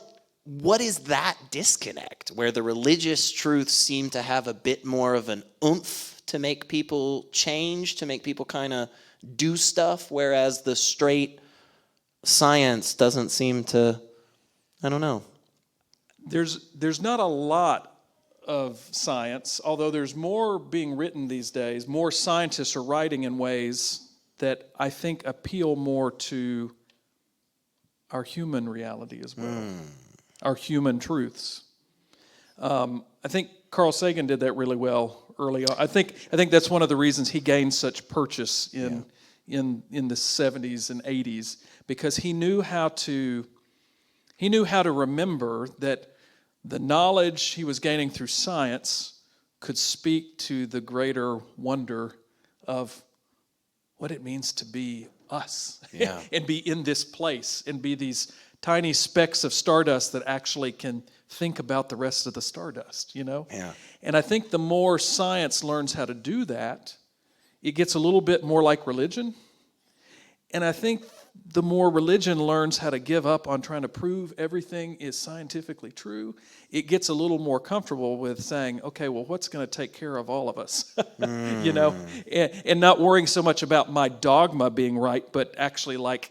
is that disconnect where the religious truths seem to have a bit more of an oomph to make people change, to make people kind of do stuff, whereas the straight science doesn't seem to, I don't know. There's not a lot of science, although there's more being written these days. More scientists are writing in ways that I think appeal more to our human reality as well, our human truths. I think Carl Sagan did that really well early on. I think that's one of the reasons he gained such purchase in the 70s and 80s, because he knew how to remember that the knowledge he was gaining through science could speak to the greater wonder of what it means to be us and be in this place and be these tiny specks of stardust that actually can think about the rest of the stardust, you know? Yeah. And I think the more science learns how to do that, it gets a little bit more like religion. And I think the more religion learns how to give up on trying to prove everything is scientifically true, it gets a little more comfortable with saying, okay, well, what's going to take care of all of us? You know, and not worrying so much about my dogma being right, but actually like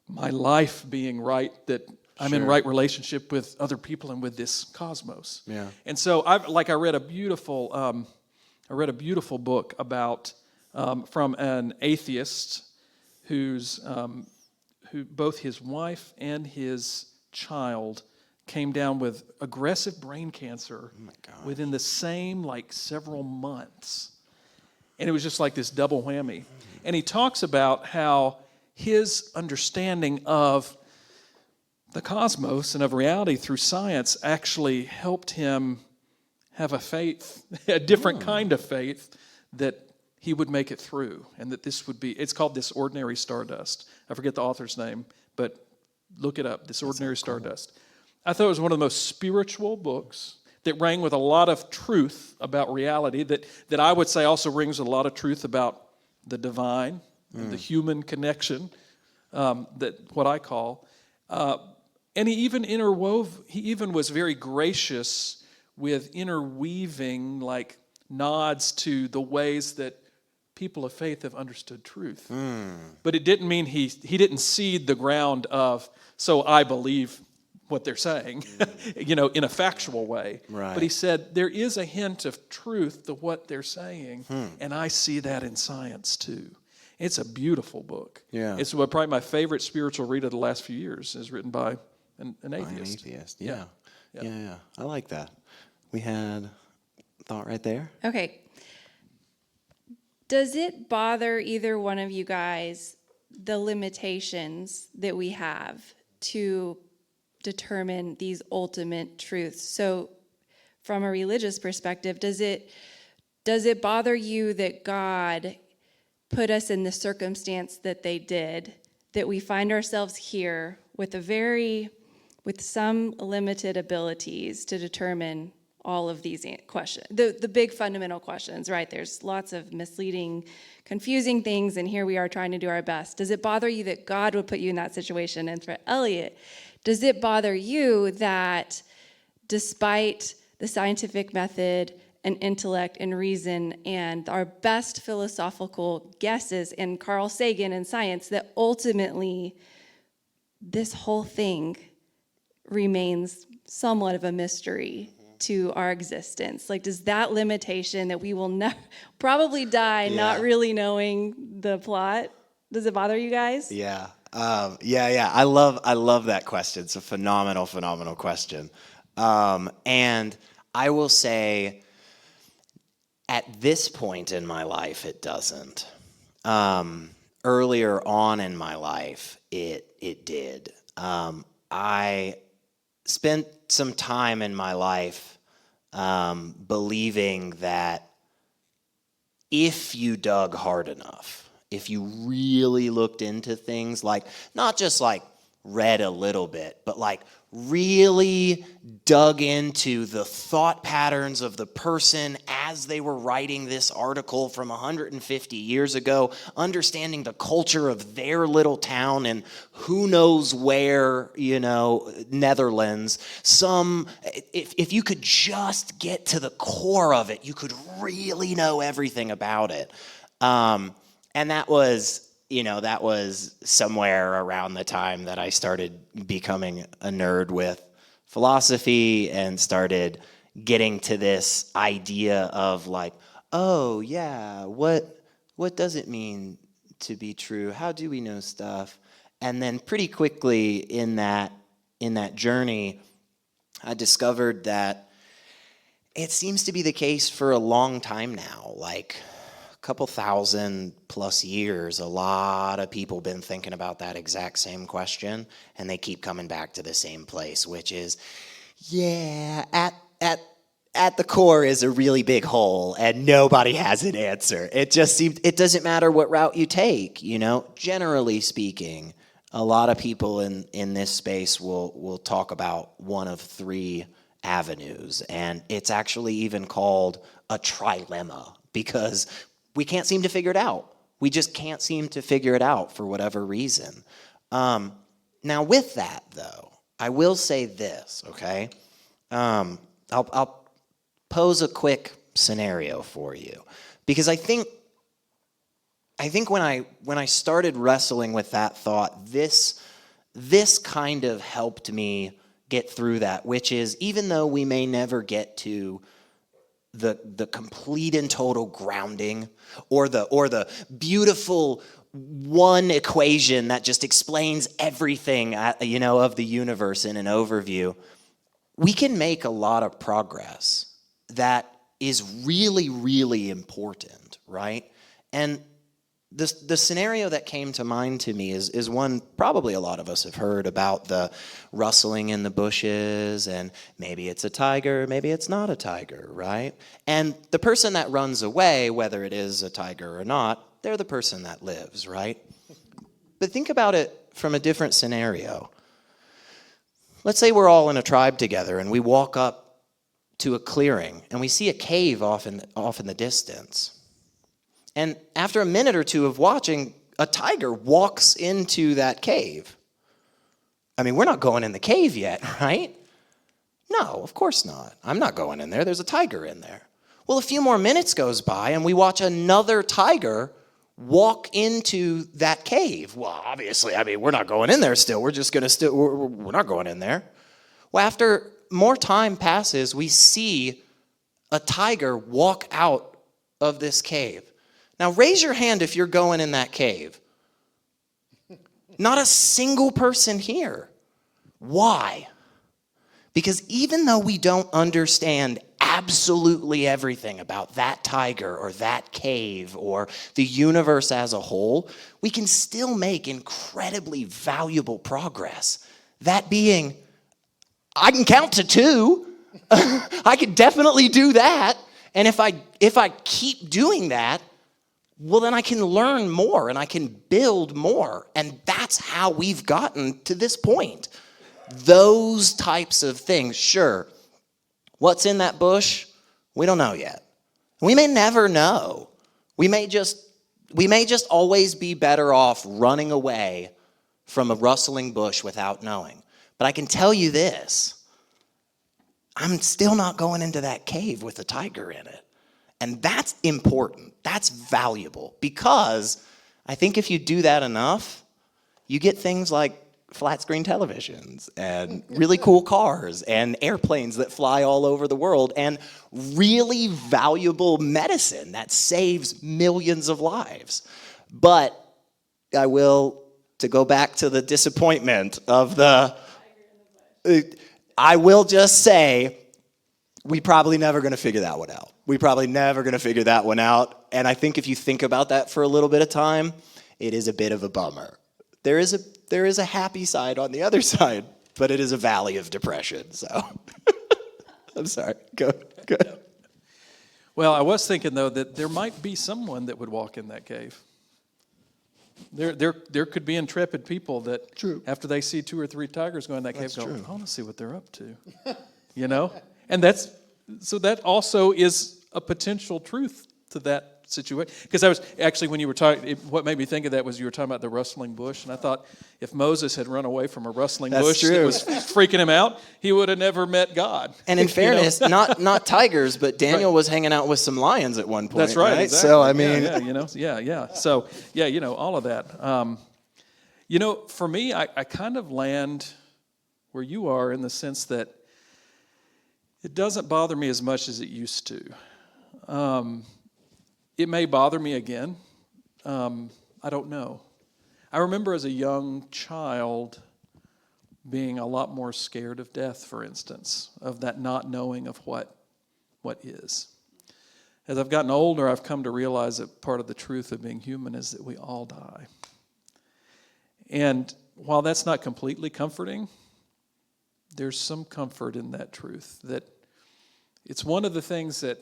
my life being right, that I'm in right relationship with other people and with this cosmos. Yeah. And so I read a beautiful book about from an atheist who both his wife and his child came down with aggressive brain cancer within the same like several months. And it was just like this double whammy. And he talks about how his understanding of the cosmos and of reality through science actually helped him have a faith, a different kind of faith, that he would make it through, and that this would be, it's called This Ordinary Stardust. I forget the author's name, but look it up, This Ordinary Stardust. I thought it was one of the most spiritual books that rang with a lot of truth about reality, that I would say also rings with a lot of truth about the divine, and the human connection, that what I call. And he even was very gracious with interweaving like nods to the ways that people of faith have understood truth. But it didn't mean he didn't seed the ground of, so I believe what they're saying, you know, in a factual way. Right. But he said, there is a hint of truth to what they're saying, and I see that in science too. It's a beautiful book. Yeah. It's probably my favorite spiritual read of the last few years, is written by an atheist. An atheist, yeah. I like that. We had a thought right there. Okay. Does it bother either one of you guys the limitations that we have to determine these ultimate truths? So from a religious perspective, does it bother you that God put us in the circumstance that they did, that we find ourselves here with some limited abilities to determine all of these questions, the big fundamental questions, right? There's lots of misleading, confusing things, and here we are trying to do our best. Does it bother you that God would put you in that situation? And for Elliot, does it bother you that despite the scientific method and intellect and reason and our best philosophical guesses and Carl Sagan and science, that ultimately this whole thing remains somewhat of a mystery to our existence? Like, does that limitation that we will probably die not really knowing the plot, does it bother you guys? Yeah. Yeah. I love that question. It's a phenomenal question. And I will say, at this point in my life, it doesn't. Earlier on in my life, it did. I spent some time in my life believing that if you dug hard enough, if you really looked into things, like not just like read a little bit, but like really dug into the thought patterns of the person as they were writing this article from 150 years ago, understanding the culture of their little town and who knows where, Netherlands. If you could just get to the core of it, you could really know everything about it. And that was somewhere around the time that I started becoming a nerd with philosophy and started getting to this idea of like, oh yeah, what does it mean to be true? How do we know stuff? And then pretty quickly in that journey, I discovered that it seems to be the case for a long time now, like couple 1,000+ years, a lot of people been thinking about that exact same question, and they keep coming back to the same place, which is, at the core is a really big hole, and nobody has an answer. It doesn't matter what route you take, Generally speaking, a lot of people in this space will talk about one of three avenues, and it's actually even called a trilemma, because we can't seem to figure it out. We just can't seem to figure it out for whatever reason. Now, with that, though, I will say this, okay? I'll pose a quick scenario for you, because I think when I started wrestling with that thought, this kind of helped me get through that, which is, even though we may never get to the complete and total grounding or the beautiful one equation that just explains everything of the universe in an overview, we can make a lot of progress that is really, really important, right? And the scenario that came to mind to me is one probably a lot of us have heard about, the rustling in the bushes, and maybe it's a tiger, maybe it's not a tiger, right? And the person that runs away, whether it is a tiger or not, they're the person that lives, right? But think about it from a different scenario. Let's say we're all in a tribe together and we walk up to a clearing and we see a cave off in the distance. And after a minute or two of watching, a tiger walks into that cave. I mean, we're not going in the cave yet, right? No, of course not. I'm not going in there. There's a tiger in there. Well, a few more minutes goes by and we watch another tiger walk into that cave. Well, obviously, we're not going in there still. We're not going in there. Well, after more time passes, we see a tiger walk out of this cave. Now, raise your hand if you're going in that cave. Not a single person here. Why? Because even though we don't understand absolutely everything about that tiger or that cave or the universe as a whole, we can still make incredibly valuable progress. That being, I can count to 2. I can definitely do that. And if I keep doing that, well, then I can learn more and I can build more. And that's how we've gotten to this point. Those types of things, sure, What's in that bush? We don't know yet. We may never know. We may just always be better off running away from a rustling bush without knowing. But I can tell you this, I'm still not going into that cave with a tiger in it. And that's important. That's valuable, because I think if you do that enough, you get things like flat screen televisions and really cool cars and airplanes that fly all over the world and really valuable medicine that saves millions of lives. But I will, to go back to the disappointment of I will just say, we probably never going to figure that one out. We probably never going to figure that one out. And I think if you think about that for a little bit of time, it is a bit of a bummer. There is a happy side on the other side, but it is a valley of depression. So I'm sorry. Go. Well, I was thinking, though, that there might be someone that would walk in that cave. There could be intrepid people that, after they see 2 or 3 tigers go in that cave, go, I want to see what they're up to. You know? And that also is a potential truth to that situation. Because I was actually, when you were talking, what made me think of that was you were talking about the rustling bush, and I thought if Moses had run away from a rustling bush that was freaking him out, he would have never met God. And in fairness, not tigers, but Daniel was hanging out with some lions at one point. That's right. Exactly. So I mean, So all of that. For me, I kind of land where you are in the sense that it doesn't bother me as much as it used to. It may bother me again. I don't know. I remember as a young child being a lot more scared of death, for instance, of that not knowing of what is. As I've gotten older, I've come to realize that part of the truth of being human is that we all die. And while that's not completely comforting, there's some comfort in that truth, that it's one of the things that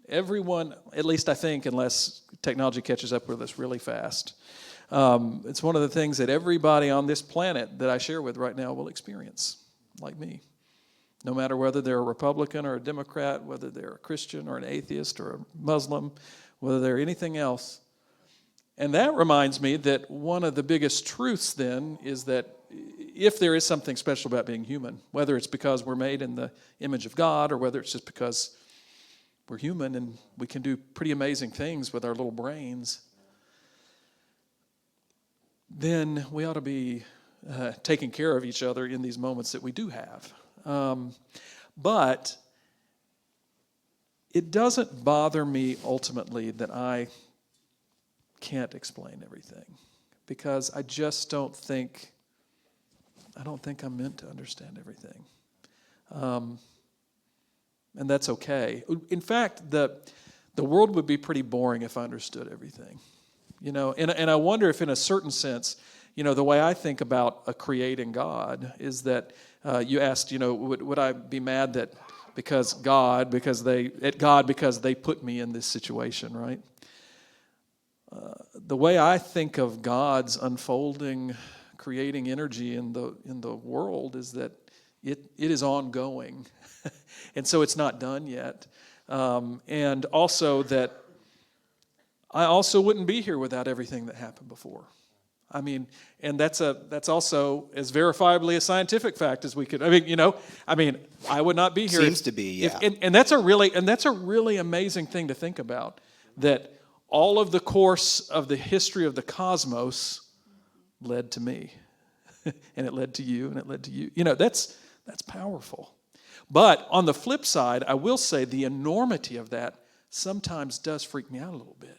everyone, at least I think, unless technology catches up with us really fast, it's one of the things that everybody on this planet that I share with right now will experience, like me. No matter whether they're a Republican or a Democrat, whether they're a Christian or an atheist or a Muslim, whether they're anything else. And that reminds me that one of the biggest truths then is that if there is something special about being human, whether it's because we're made in the image of God or whether it's just because we're human and we can do pretty amazing things with our little brains, then we ought to be taking care of each other in these moments that we do have. But it doesn't bother me ultimately that I can't explain everything, because I just don't think I'm meant to understand everything. And that's okay. In fact, the world would be pretty boring if I understood everything. And I wonder if in a certain sense, the way I think about a creating God is that you asked, would I be mad that because they put me in this situation, right? The way I think of God's unfolding, creating energy in the world is that it is ongoing, and so it's not done yet. And also that I also wouldn't be here without everything that happened before. I mean, and that's also as verifiably a scientific fact as we could. I would not be here. Seems to be, yeah. And that's a really amazing thing to think about, that all of the course of the history of the cosmos led to me, and it led to you, and it led to you. That's powerful. But on the flip side, I will say the enormity of that sometimes does freak me out a little bit.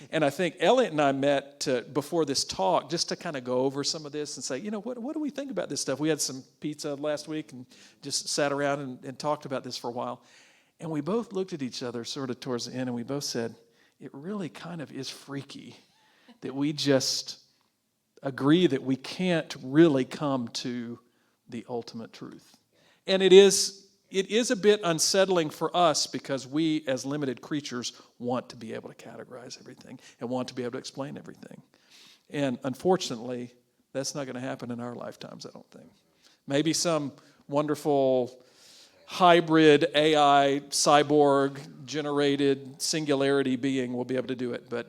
And I think Elliot and I met before this talk just to kind of go over some of this and say, what do we think about this stuff? We had some pizza last week and just sat around and talked about this for a while. And we both looked at each other sort of towards the end, and we both said, it really kind of is freaky that we just agree that we can't really come to the ultimate truth. And it is a bit unsettling for us, because we as limited creatures want to be able to categorize everything and want to be able to explain everything. And unfortunately, that's not going to happen in our lifetimes, I don't think. Maybe some wonderful hybrid AI cyborg generated singularity being will be able to do it. But,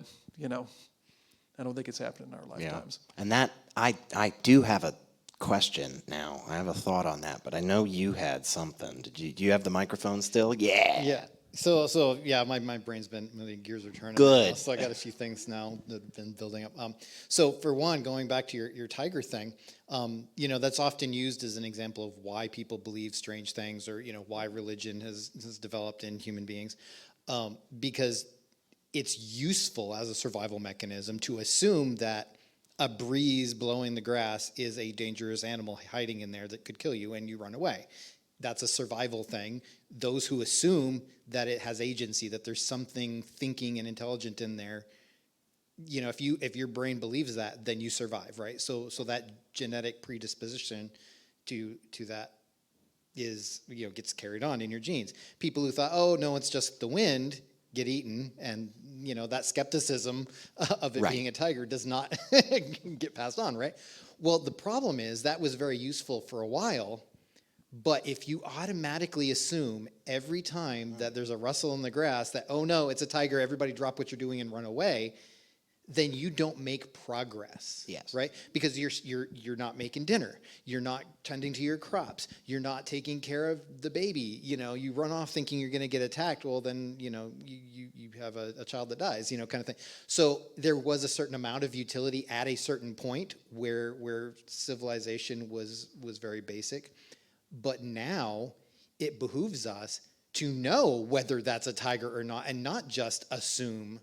I don't think it's happening in our lifetimes. And that, I do have a question now. I have a thought on that, but I know you had something. Do you have the microphone still? Yeah. Yeah. So yeah, my brain's been, the gears are turning. Good. Now, so I got a few things now that have been building up. So for one, going back to your tiger thing, that's often used as an example of why people believe strange things, or why religion has developed in human beings, because it's useful as a survival mechanism to assume that a breeze blowing the grass is a dangerous animal hiding in there that could kill you, and you run away. That's a survival thing. Those who assume that it has agency, that there's something thinking and intelligent in there, if your brain believes that, then you survive, right? So that genetic predisposition to that is, gets carried on in your genes. People who thought, oh no, it's just the wind, get eaten, and that skepticism of it being a tiger does not get passed on, right? Well, the problem is that was very useful for a while. But if you automatically assume every time that there's a rustle in the grass that, oh no, it's a tiger, everybody drop what you're doing and run away, then you don't make progress. Yes. Right? Because you're not making dinner. You're not tending to your crops. You're not taking care of the baby. You run off thinking you're going to get attacked. Well, then, you have a child that dies, kind of thing. So there was a certain amount of utility at a certain point where civilization was very basic. But now it behooves us to know whether that's a tiger or not, and not just assume,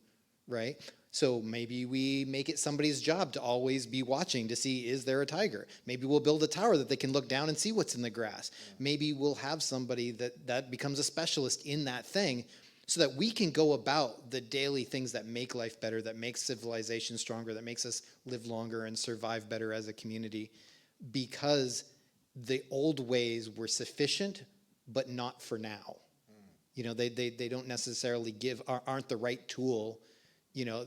right? So maybe we make it somebody's job to always be watching to see, is there a tiger? Maybe we'll build a tower that they can look down and see what's in the grass. Maybe we'll have somebody that becomes a specialist in that thing, so that we can go about the daily things that make life better, that makes civilization stronger, that makes us live longer and survive better as a community, because the old ways were sufficient, but not for now. They don't necessarily aren't the right tool,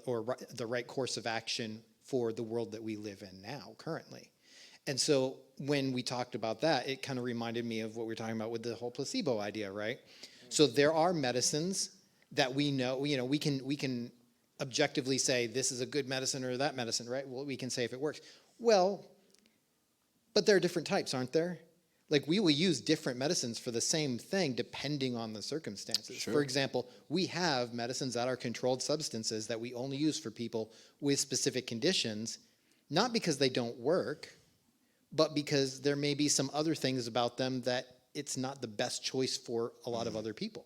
or the right course of action for the world that we live in now, currently. And so when we talked about that, it kind of reminded me of what we were talking about with the whole placebo idea, right? So there are medicines that we know, we can objectively say this is a good medicine or that medicine, right? Well, we can say if it works. Well, but there are different types, aren't there? Like, we will use different medicines for the same thing depending on the circumstances. Sure. For example, we have medicines that are controlled substances that we only use for people with specific conditions, not because they don't work, but because there may be some other things about them that it's not the best choice for a lot of other people.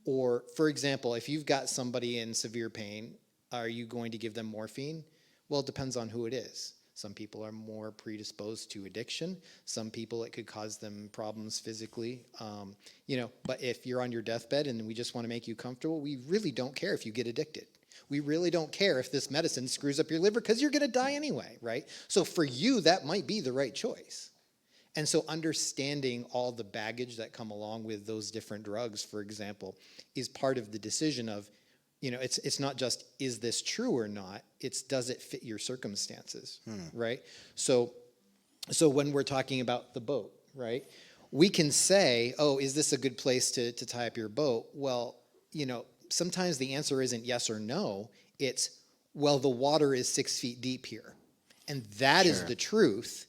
Or, for example, if you've got somebody in severe pain, are you going to give them morphine? Well, it depends on who it is. Some people are more predisposed to addiction. Some people, it could cause them problems physically. But if you're on your deathbed and we just want to make you comfortable, we really don't care if you get addicted. We really don't care if this medicine screws up your liver, because you're going to die anyway, right? So for you, that might be the right choice. And so understanding all the baggage that come along with those different drugs, for example, is part of the decision of, it's not just, is this true or not? It's, does it fit your circumstances, right? So when we're talking about the boat, right, we can say, oh, is this a good place to tie up your boat? Well, sometimes the answer isn't yes or no. It's, well, the water is 6 feet deep here. And that is the truth.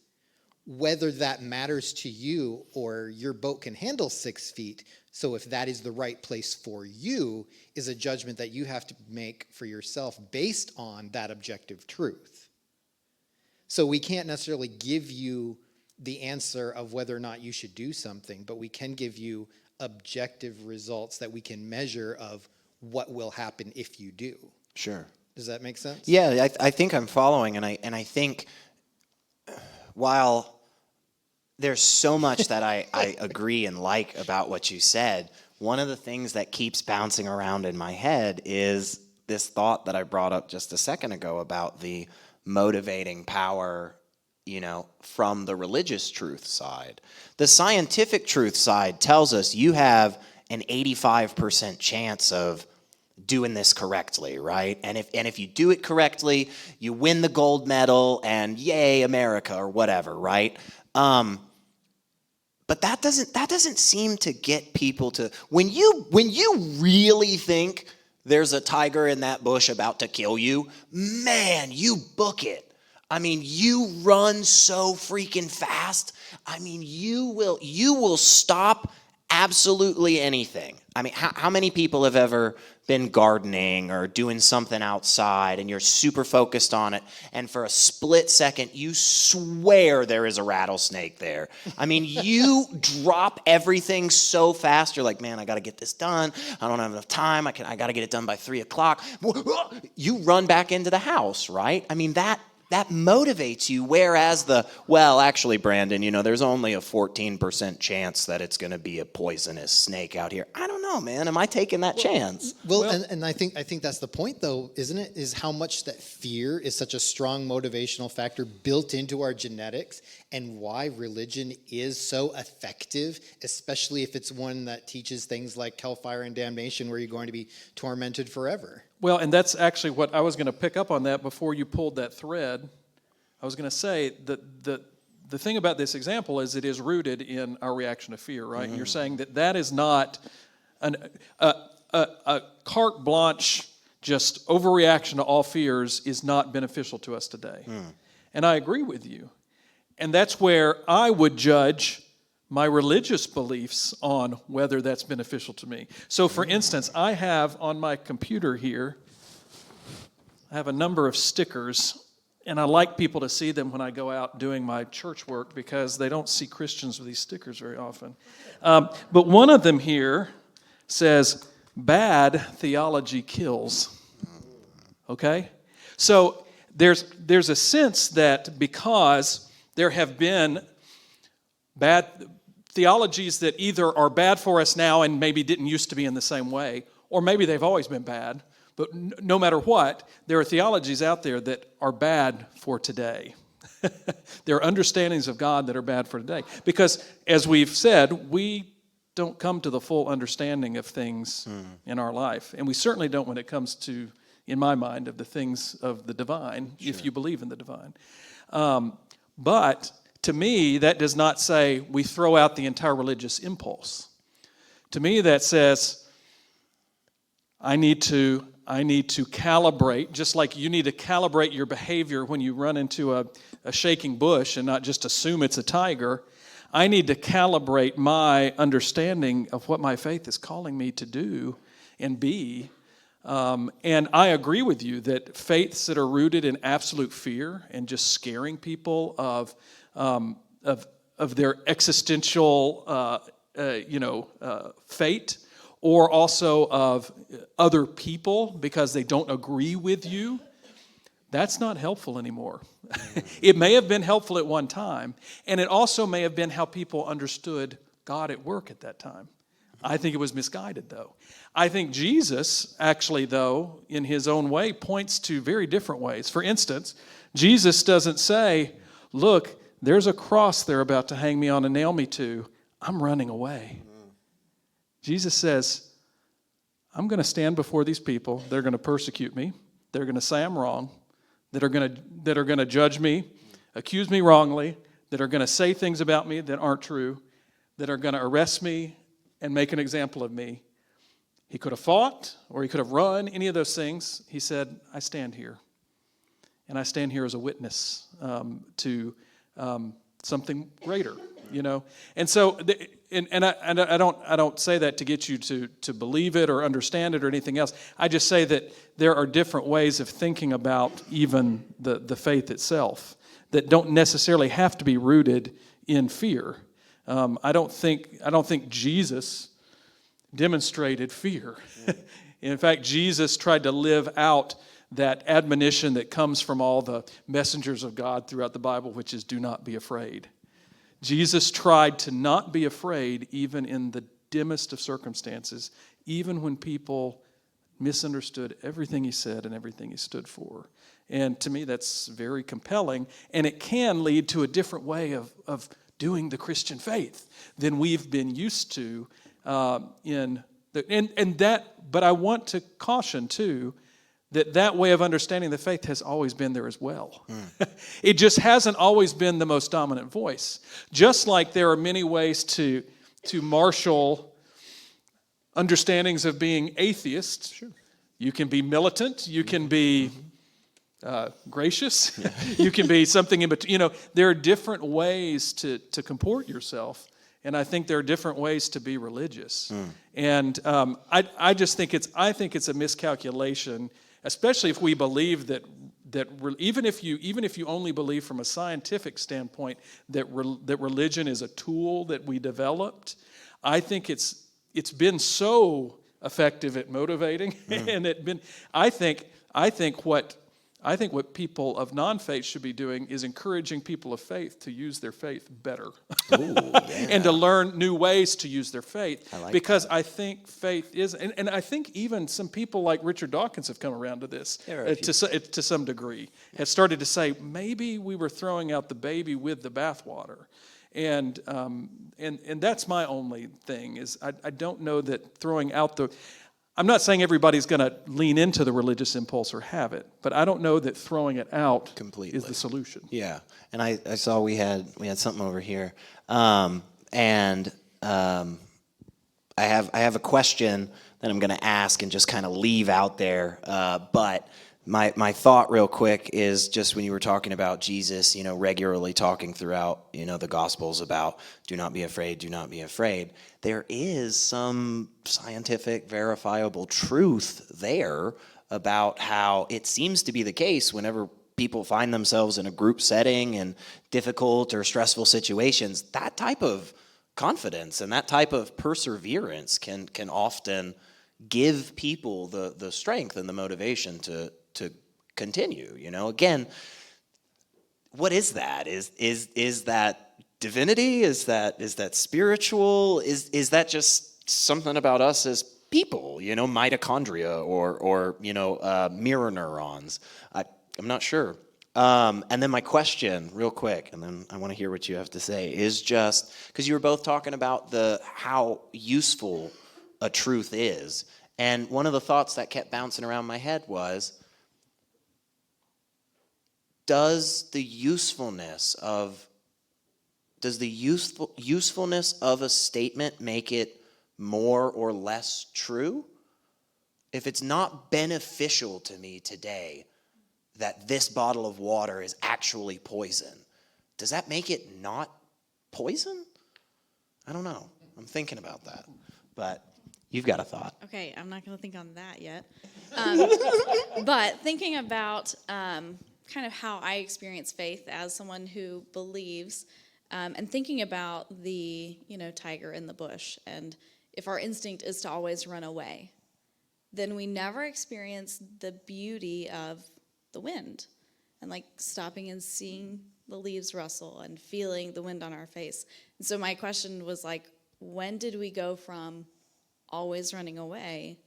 Whether that matters to you or your boat can handle 6 feet, so if that is the right place for you, is a judgment that you have to make for yourself based on that objective truth. So we can't necessarily give you the answer of whether or not you should do something, but we can give you objective results that we can measure of what will happen if you do. Sure. Does that make sense? Yeah, I think I'm following, and I think while there's so much that I agree and like about what you said, one of the things that keeps bouncing around in my head is this thought that I brought up just a second ago about the motivating power, from the religious truth side. The scientific truth side tells us you have an 85% chance of doing this correctly, right? And if you do it correctly, you win the gold medal and yay, America, or whatever, right? But that doesn't seem to get people to, when you really think there's a tiger in that bush about to kill you, man, you book it. I mean, you run so freaking fast. I mean, you will stop absolutely anything. I mean, how many people have ever been gardening or doing something outside and you're super focused on it, and for a split second you swear there is a rattlesnake there? I mean, you drop everything so fast. You're like, man, I got to get this done. I don't have enough time. I got to get it done by 3:00. You run back into the house, right? I mean, that motivates you, whereas actually, Brandon, there's only a 14% chance that it's going to be a poisonous snake out here. I don't know, man. Am I taking that chance? Well, and I think that's the point, though, isn't it? Is how much that fear is such a strong motivational factor built into our genetics, and why religion is so effective, especially if it's one that teaches things like hellfire and damnation, where you're going to be tormented forever. Well, and that's actually what I was going to pick up on that before you pulled that thread. I was going to say that the thing about this example is it is rooted in our reaction to fear, right? Mm-hmm. You're saying that is not a carte blanche, just overreaction to all fears is not beneficial to us today. And I agree with you. And that's where I would judge my religious beliefs on whether that's beneficial to me. So, for instance, I have on my computer here, I have a number of stickers, and I like people to see them when I go out doing my church work, because they don't see Christians with these stickers very often. But one of them here says, "Bad theology kills." Okay? So there's a sense that because there have been bad theologies that either are bad for us now and maybe didn't used to be in the same way, or maybe they've always been bad, but no matter what, there are theologies out there that are bad for today. There are understandings of God that are bad for today. Because, as we've said, we don't come to the full understanding of things in our life. And we certainly don't when it comes to, in my mind, of the things of the divine, if you believe in the divine. But to me, that does not say we throw out the entire religious impulse. To me, that says I need to calibrate, just like you need to calibrate your behavior when you run into a shaking bush and not just assume it's a tiger. I need to calibrate my understanding of what my faith is calling me to do and be. And I agree with you that faiths that are rooted in absolute fear and just scaring people of their existential, fate, or also of other people because they don't agree with you, that's not helpful anymore. It may have been helpful at one time, and it also may have been how people understood God at work at that time. I think it was misguided, though. I think Jesus, actually, though, in his own way, points to very different ways. For instance, Jesus doesn't say, look, there's a cross they're about to hang me on and nail me to. I'm running away. Jesus says, I'm going to stand before these people. They're going to persecute me. They're going to say I'm wrong. That are going to judge me, accuse me wrongly, that are going to say things about me that aren't true, that are going to arrest me and make an example of me. He could have fought or he could have run, any of those things. He said, I stand here. And I stand here as a witness to something greater, And so, I don't say that to get you to believe it or understand it or anything else. I just say that there are different ways of thinking about even the faith itself that don't necessarily have to be rooted in fear. I don't think Jesus demonstrated fear. In fact, Jesus tried to live out that admonition that comes from all the messengers of God throughout the Bible, which is do not be afraid. Jesus tried to not be afraid even in the dimmest of circumstances, even when people misunderstood everything he said and everything he stood for. And to me, that's very compelling, and it can lead to a different way of doing the Christian faith than we've been used to. But I want to caution too that way of understanding the faith has always been there as well. It just hasn't always been the most dominant voice. Just like there are many ways to marshal understandings of being atheist. Sure. You can be militant, you can be gracious, you can be something in between. There are different ways to comport yourself. And I think there are different ways to be religious. And I just think it's a miscalculation, especially if we believe that even if you only believe from a scientific standpoint that religion is a tool that we developed. I think it's been so effective at motivating, and I think what people of non-faith should be doing is encouraging people of faith to use their faith better. Ooh, yeah. And to learn new ways to use their faith. I like because that. I think faith is, and I think even some people like Richard Dawkins have come around to this to some degree, have started to say, maybe we were throwing out the baby with the bathwater. And that's my only thing, is I don't know that throwing out I'm not saying everybody's going to lean into the religious impulse or have it, but I don't know that throwing it out Completely is the solution. Yeah, and I saw we had something over here, I have a question that I'm going to ask and just kind of leave out there, but my thought real quick is just when you were talking about Jesus, regularly talking throughout, the Gospels about do not be afraid, do not be afraid. There is some scientific verifiable truth there about how it seems to be the case whenever people find themselves in a group setting and difficult or stressful situations, that type of confidence and that type of perseverance can often give people the strength and the motivation to continue. Again, what is that? Is that divinity? Is that spiritual? Is that just something about us as people? Mitochondria or mirror neurons? I'm not sure. And then my question, real quick, and then I want to hear what you have to say, is just because you were both talking about how useful a truth is, and one of the thoughts that kept bouncing around my head was, does the usefulness of a statement make it more or less true? If it's not beneficial to me today that this bottle of water is actually poison, does that make it not poison? I don't know. I'm thinking about that. But you've got a thought. Okay, I'm not going to think on that yet. But thinking about kind of how I experience faith as someone who believes, and thinking about the tiger in the bush, and if our instinct is to always run away, then we never experience the beauty of the wind and like stopping and seeing the leaves rustle and feeling the wind on our face. And so my question was like, when did we go from always running away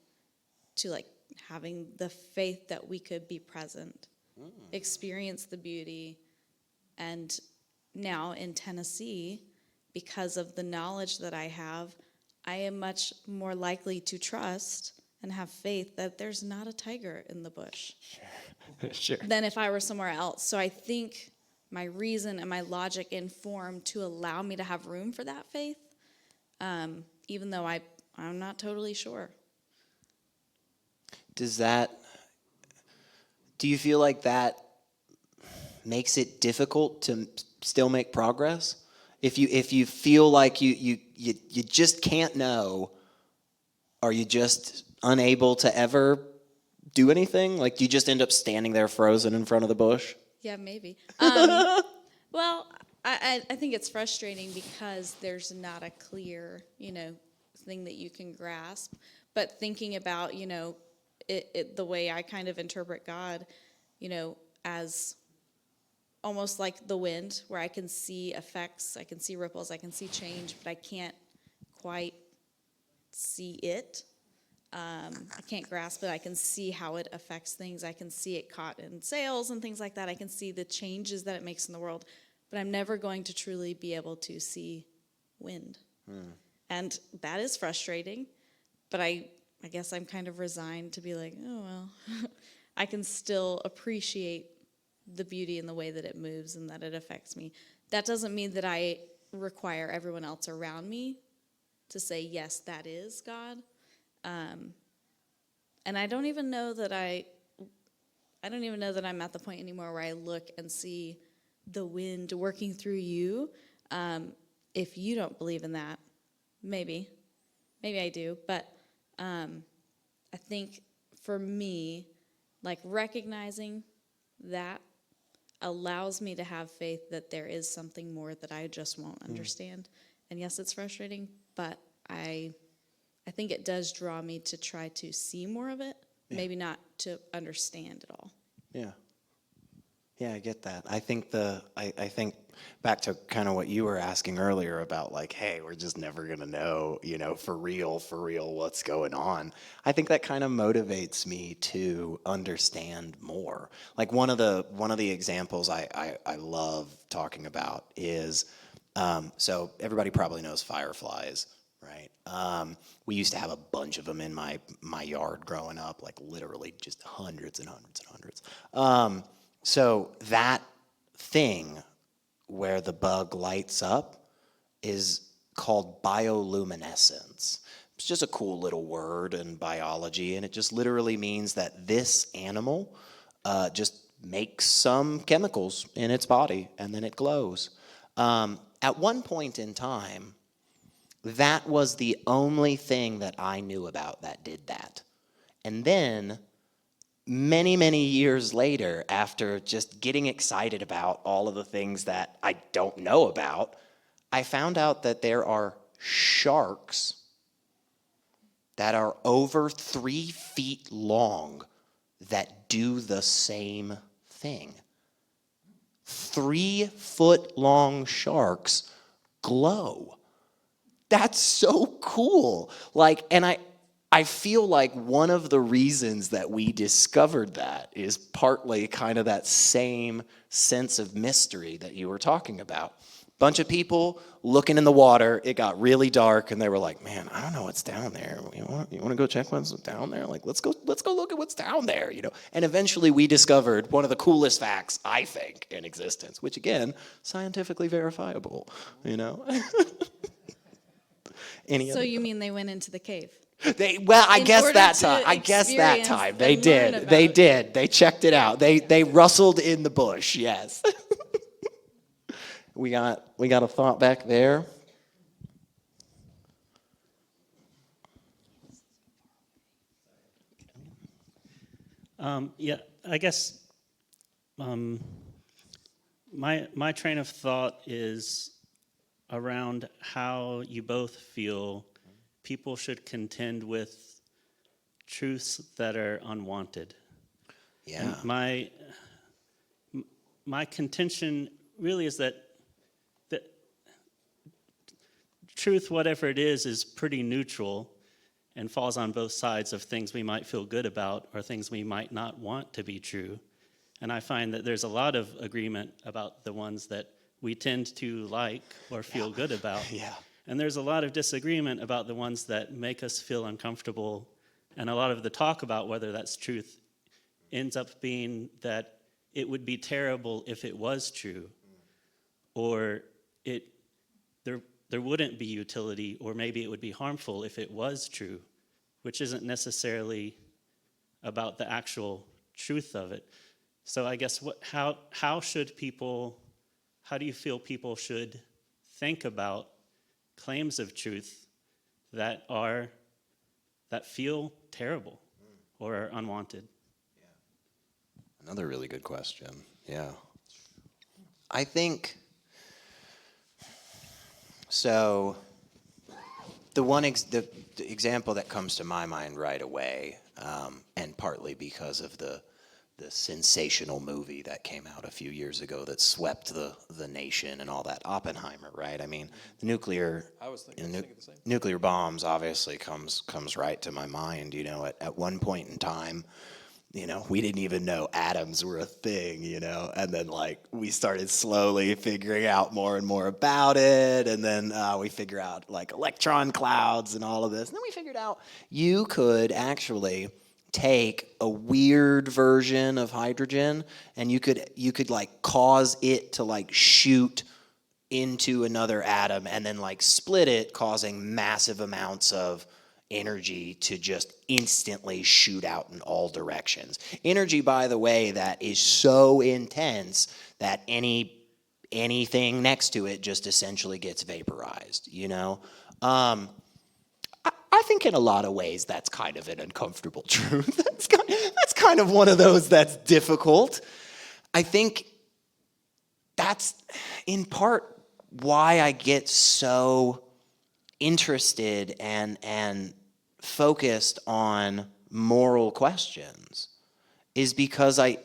to like having the faith that we could be present, experience the beauty? And now in Tennessee, because of the knowledge that I have, I am much more likely to trust and have faith that there's not a tiger in the bush Sure. than if I were somewhere else. So I think my reason and my logic informed to allow me to have room for that faith, even though I'm not totally sure. Do you feel like that makes it difficult to still make progress? If you feel like you just can't know, are you just unable to ever do anything? Like, do you just end up standing there frozen in front of the bush? Yeah, maybe. Well, I think it's frustrating because there's not a clear, thing that you can grasp. But thinking about, the way I kind of interpret God, as almost like the wind, where I can see effects, I can see ripples, I can see change, but I can't quite see it. I can't grasp it. I can see how it affects things. I can see it caught in sails and things like that. I can see the changes that it makes in the world, but I'm never going to truly be able to see wind. And that is frustrating, but I guess I'm kind of resigned to be like, oh, well, I can still appreciate the beauty in the way that it moves and that it affects me. That doesn't mean that I require everyone else around me to say, yes, that is God. And I don't even know that I'm at the point anymore where I look and see the wind working through you. If you don't believe in that, maybe I do. But I think for me, like recognizing that allows me to have faith that there is something more that I just won't understand. And yes, it's frustrating, but I think it does draw me to try to see more of it, maybe not to understand it all. Yeah. Yeah, I get that. I think I think back to kind of what you were asking earlier about like, hey, we're just never gonna know, for real, what's going on. I think that kind of motivates me to understand more. Like one of the examples I love talking about is so everybody probably knows fireflies, right? We used to have a bunch of them in my yard growing up, like literally just hundreds and hundreds and hundreds. So that thing where the bug lights up is called bioluminescence. It's just a cool little word in biology, and it just literally means that this animal just makes some chemicals in its body, and then it glows. At one point in time, that was the only thing that I knew about that did that. And then many, many years later, after just getting excited about all of the things that I don't know about, I found out that there are sharks that are over 3 feet long that do the same thing. 3-foot-long sharks glow. That's so cool. And I feel like one of the reasons that we discovered that is partly kind of that same sense of mystery that you were talking about. Bunch of people looking in the water, it got really dark, and they were like, man, I don't know what's down there. You want to go check what's down there? Like, let's go look at what's down there, And eventually we discovered one of the coolest facts, I think, in existence, which again, scientifically verifiable, So you mean they went into the cave? I In guess order that to time. I guess that experience time. and They learn did. about They it. did. They checked it out. They rustled in the bush. Yes. We got a thought back there. Yeah, I guess my train of thought is around how you both feel people should contend with truths that are unwanted. Yeah. And my contention really is that truth, whatever it is pretty neutral and falls on both sides of things we might feel good about or things we might not want to be true. And I find that there's a lot of agreement about the ones that we tend to like or feel good about. Yeah. And there's a lot of disagreement about the ones that make us feel uncomfortable. And a lot of the talk about whether that's truth ends up being that it would be terrible if it was true, or there wouldn't be utility, or maybe it would be harmful if it was true, which isn't necessarily about the actual truth of it. So I guess how do you feel people should think about claims of truth that feel terrible or are unwanted? Another really good question. Yeah. I think so. The example that comes to my mind right away, and partly because of the sensational movie that came out a few years ago that swept the nation and all that, Oppenheimer, right? I mean, the nuclear thinking the same. nuclear bombs obviously comes right to my mind. At one point in time, we didn't even know atoms were a thing, and then we started slowly figuring out more and more about it, and then we figure out electron clouds and all of this, and then we figured out you could actually take a weird version of hydrogen and you could like cause it to like shoot into another atom and then like split it, causing massive amounts of energy to just instantly shoot out in all directions. Energy, by the way, that is so intense that anything next to it just essentially gets vaporized, you know? I think in a lot of ways that's kind of an uncomfortable truth. That's kind of one of those that's difficult. I think that's in part why I get so interested and focused on moral questions, is because I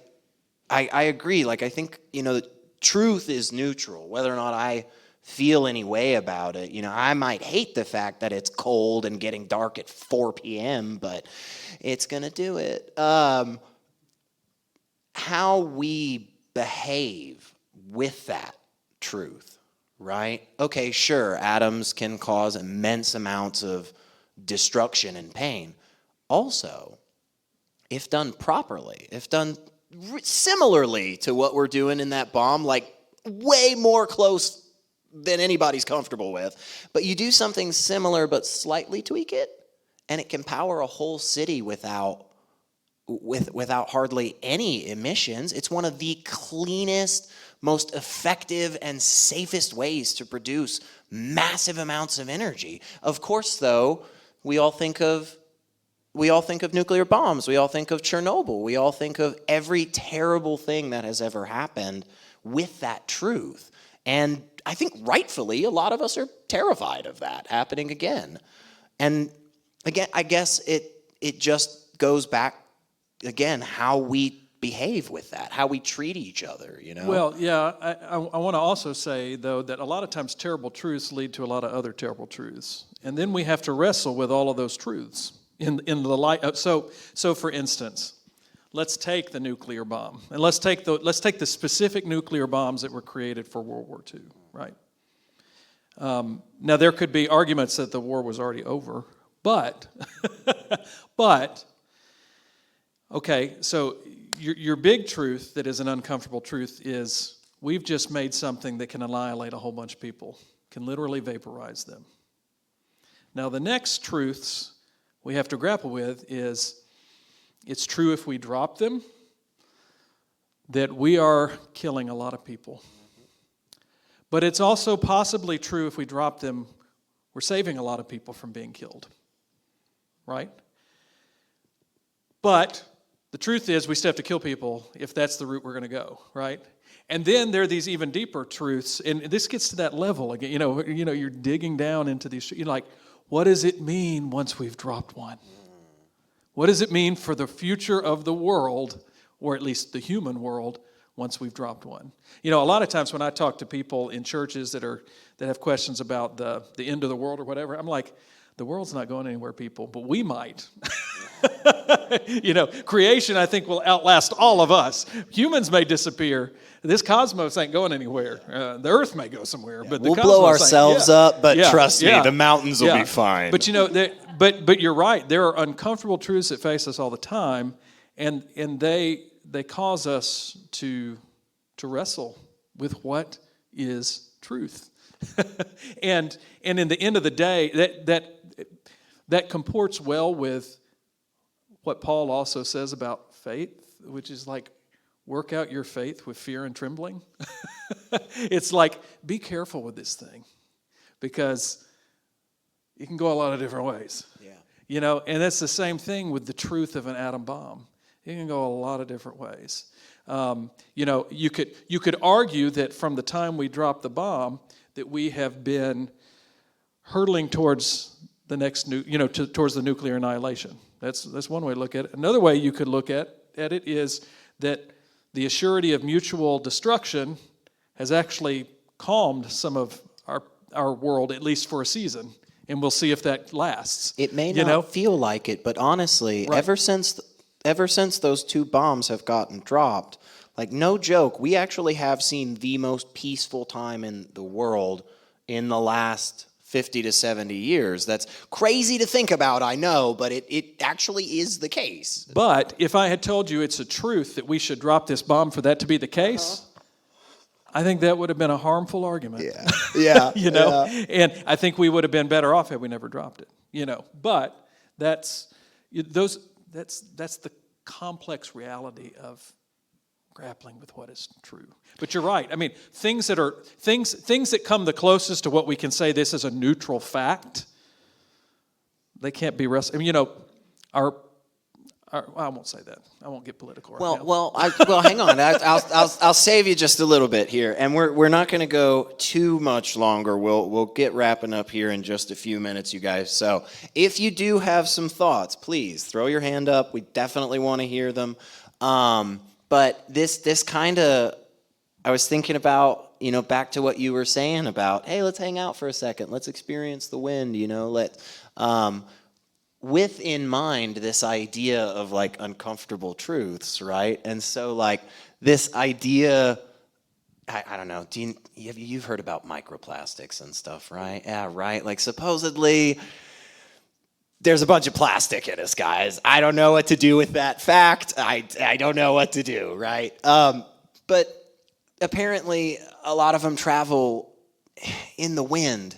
agree. Like, I think, you know, truth is neutral, whether or not I feel any way about it. You know, I might hate the fact that it's cold and getting dark at 4 p.m., but it's going to do it. How we behave with that truth, right? Okay, sure, atoms can cause immense amounts of destruction and pain. Also, if done properly, if done similarly to what we're doing in that bomb, like way more close than anybody's comfortable with, but you do something similar but slightly tweak it, and it can power a whole city without hardly any emissions. It's one of the cleanest, most effective, and safest ways to produce massive amounts of energy. Of course, though, we all think of nuclear bombs. We all think of Chernobyl. We all think of every terrible thing that has ever happened with that truth. And I think rightfully, a lot of us are terrified of that happening again. And again, I guess it just goes back, again, how we behave with that, how we treat each other, you know? Well, yeah, I want to also say, though, that a lot of times terrible truths lead to a lot of other terrible truths. And then we have to wrestle with all of those truths in the light of, so for instance, let's take the nuclear bomb, and let's take the specific nuclear bombs that were created for World War II, right? Now, there could be arguments that the war was already over, but okay, so your big truth that is an uncomfortable truth is we've just made something that can annihilate a whole bunch of people, can literally vaporize them. Now, the next truths we have to grapple with is it's true if we drop them that we are killing a lot of people. But it's also possibly true if we drop them, we're saving a lot of people from being killed, right? But the truth is we still have to kill people if that's the route we're going to go, right? And then there are these even deeper truths, and this gets to that level again. You know, you're digging down into these. You're like, what does it mean once we've dropped one? What does it mean for the future of the world, or at least the human world, once we've dropped one? You know, a lot of times when I talk to people in churches that have questions about the end of the world or whatever, I'm like, the world's not going anywhere, people, but we might. You know, creation, I think, will outlast all of us. Humans may disappear. This cosmos ain't going anywhere. The Earth may go somewhere, but the we'll cosmos blow ourselves up, but trust me, the mountains will yeah. be fine. But you know, but you're right. There are uncomfortable truths that face us all the time, and they cause us to wrestle with what is truth. and in the end of the day, that comports well with what Paul also says about faith, which is like, work out your faith with fear and trembling. It's like, be careful with this thing, because it can go a lot of different ways. Yeah. You know, and that's the same thing with the truth of an atom bomb. It can go a lot of different ways. You know, you could argue that from the time we dropped the bomb, that we have been hurtling towards the next towards the nuclear annihilation. That's one way to look at it. Another way you could look at it is that the assurity of mutual destruction has actually calmed some of our world, at least for a season, and we'll see if that lasts. It may not feel like it, but honestly, Right. ever since those 2 bombs have gotten dropped, like, no joke, we actually have seen the most peaceful time in the world in the last 50 to 70 years. That's crazy to think about, I know, but it actually is the case. But if I had told you it's a truth that we should drop this bomb for that to be the case, I think that would have been a harmful argument. Yeah. You know, and I think we would have been better off had we never dropped it. You know, but that's the complex reality of grappling with what is true. But you're right. I mean, things that come the closest to what we can say this is a neutral fact, they can't be wrestled. I mean, you know, I won't say that. I won't get political right now. Well, hang on. I'll save you just a little bit here, and we're not going to go too much longer. We'll get wrapping up here in just a few minutes, you guys. So if you do have some thoughts, please throw your hand up. We definitely want to hear them. But this kind of, I was thinking about, you know, back to what you were saying about, hey, let's hang out for a second. Let's experience the wind, you know, with in mind this idea of like uncomfortable truths, right? And so like this idea, I don't know, you've heard about microplastics and stuff, right? Yeah, right? Like supposedly there's a bunch of plastic in us, guys. I don't know what to do with that fact. I don't know what to do, right? But apparently a lot of them travel in the wind,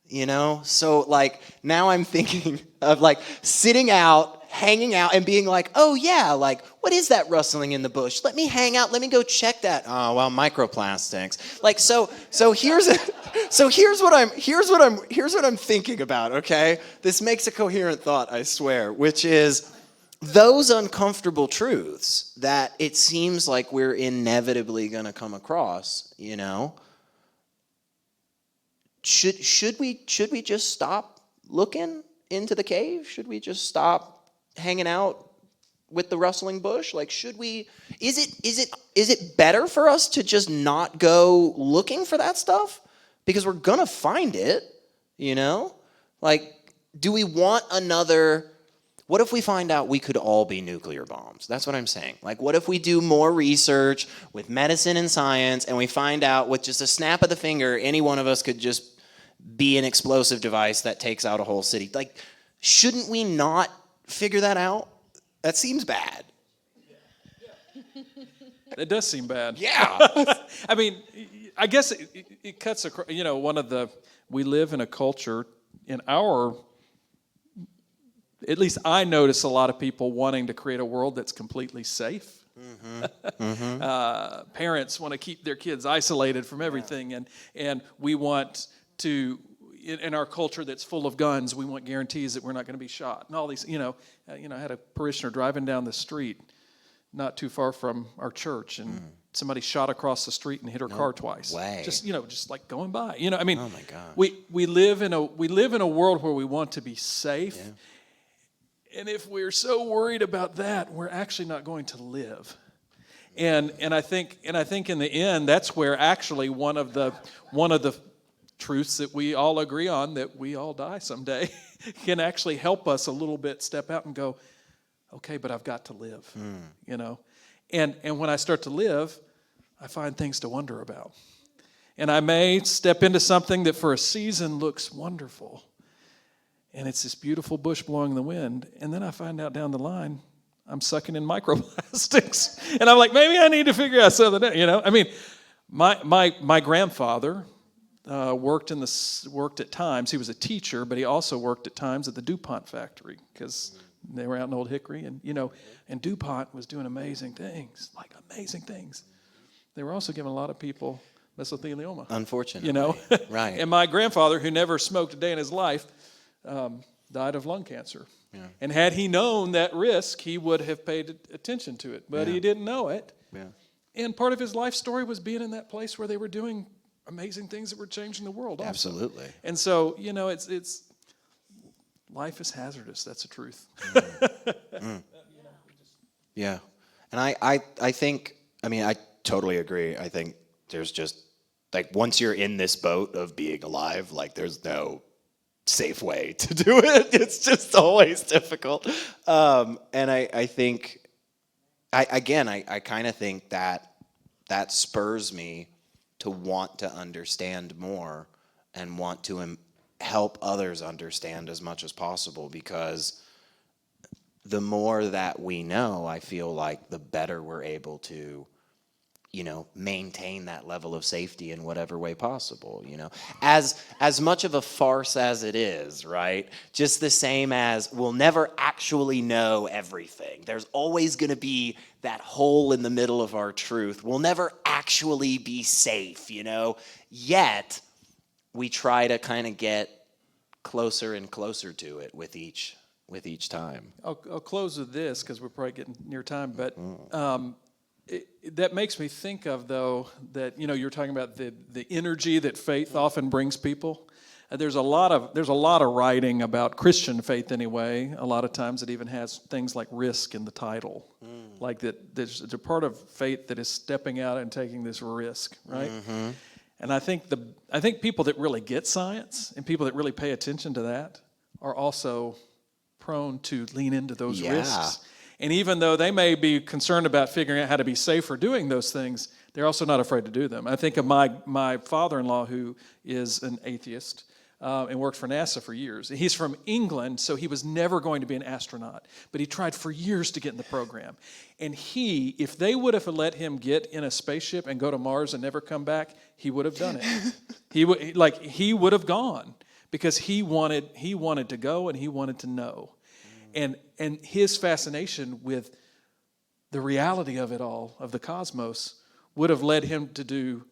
you know? So like now I'm thinking of like sitting out, hanging out and being like, oh yeah, like what is that rustling in the bush? Let me hang out, let me go check that. Oh, well, microplastics. Like so here's what I'm thinking about, okay? This makes a coherent thought, I swear, which is those uncomfortable truths that it seems like we're inevitably going to come across, you know? Should we just stop looking into the cave? Should we just stop hanging out with the rustling bush? Like, should we? Is it better for us to just not go looking for that stuff because we're gonna find it? You know, like, do we want another? What if we find out we could all be nuclear bombs? That's what I'm saying. Like, what if we do more research with medicine and science and we find out with just a snap of the finger, any one of us could just be an explosive device that takes out a whole city? Like, shouldn't we not figure that out? That seems bad. It does seem bad. Yeah. I mean, I guess it cuts across, you know, we live in a culture at least I notice a lot of people wanting to create a world that's completely safe. Parents want to keep their kids isolated from everything, and we want to, in our culture that's full of guns, we want guarantees that we're not going to be shot. And all these, I had a parishioner driving down the street not too far from our church, and somebody shot across the street and hit her car twice. Way. Just like going by. I mean, oh my God. We live in a world where we want to be safe. Yeah. And if we're so worried about that, we're actually not going to live. And I think in the end, that's where actually one of the truths that we all agree on, that we all die someday, can actually help us a little bit step out and go, okay, but I've got to live, you know. And when I start to live, I find things to wonder about. And I may step into something that for a season looks wonderful, and it's this beautiful bush blowing in the wind, and then I find out down the line I'm sucking in microplastics. And I'm like, maybe I need to figure out something, you know? I mean, my grandfather worked at times. He was a teacher, but he also worked at times at the DuPont factory, because they were out in Old Hickory, and and DuPont was doing amazing things. They were also giving a lot of people mesothelioma. Unfortunately. You know? Right. And my grandfather, who never smoked a day in his life, died of lung cancer. Yeah. And had he known that risk, he would have paid attention to it. But he didn't know it. Yeah. And part of his life story was being in that place where they were doing amazing things that were changing the world also. Absolutely. And so, it's life is hazardous. That's the truth. Yeah. And I think, I totally agree. I think there's just, like, once you're in this boat of being alive, like, there's no safe way to do it. It's just always difficult. And I think, I kind of think that spurs me to want to understand more and want to help others understand as much as possible, because the more that we know, I feel like the better we're able to, maintain that level of safety in whatever way possible, as much of a farce as it is, right? Just the same as we'll never actually know everything. There's always going to be that hole in the middle of our truth. We'll never actually be safe, yet we try to kind of get closer and closer to it with each time. I'll close with this because we're probably getting near time, but that makes me think of, though, that you're talking about the energy that faith often brings people. There's a lot of writing about Christian faith anyway. A lot of times it even has things like risk in the title, like that. There's a part of faith that is stepping out and taking this risk, right? Mm-hmm. And I think people that really get science and people that really pay attention to that are also prone to lean into those risks. And even though they may be concerned about figuring out how to be safer doing those things, they're also not afraid to do them. I think of my father-in-law, who is an atheist and worked for NASA for years. He's from England, so he was never going to be an astronaut. But he tried for years to get in the program. And if they would have let him get in a spaceship and go to Mars and never come back, he would have done it. He would have gone, because he wanted to go and he wanted to know. And his fascination with the reality of it all, of the cosmos, would have led him to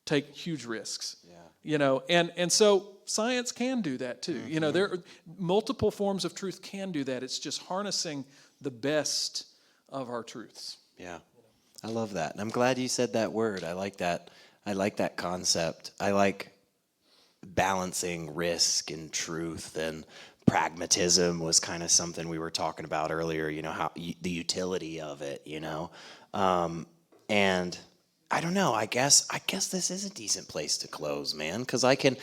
take huge risks. Yeah. And so science can do that too. Mm-hmm. There are multiple forms of truth can do that. It's just harnessing the best of our truths. Yeah. I love that. And I'm glad you said that word. I like that. I like that concept. I like balancing risk and truth, and pragmatism was kind of something we were talking about earlier, how the utility of it, and I don't know, I guess this is a decent place to close, man, because I can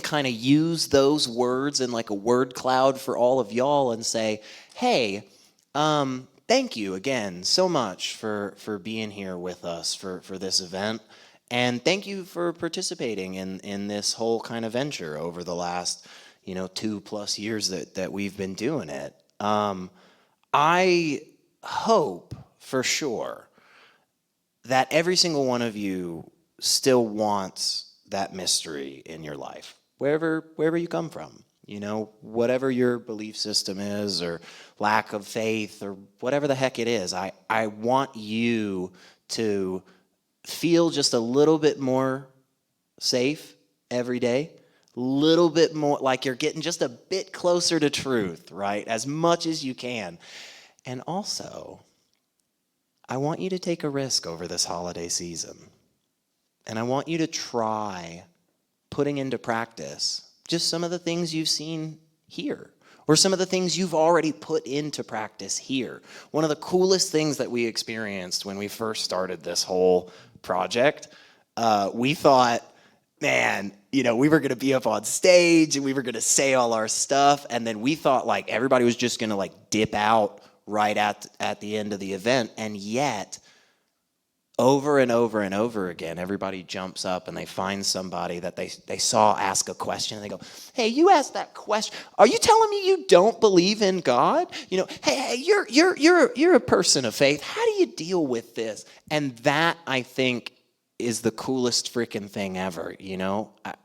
kind of use those words in like a word cloud for all of y'all and say, hey, thank you again so much for being here with us for this event. And thank you for participating in this whole kind of venture over the last 2+ years that we've been doing it. I hope for sure that every single one of you still wants that mystery in your life, wherever you come from, whatever your belief system is, or lack of faith, or whatever the heck it is. I want you to feel just a little bit more safe every day. Little bit more, like you're getting just a bit closer to truth, right? As much as you can. And also, I want you to take a risk over this holiday season. And I want you to try putting into practice just some of the things you've seen here, or some of the things you've already put into practice here. One of the coolest things that we experienced when we first started this whole project, we thought, man, we were going to be up on stage and we were going to say all our stuff. And then we thought like everybody was just going to like dip out right at the end of the event. And yet, over and over and over again, everybody jumps up and they find somebody that they saw ask a question, and they go, hey, you asked that question. Are you telling me you don't believe in God? Hey, you're a person of faith. How do you deal with this? And that, I think, is the coolest freaking thing ever.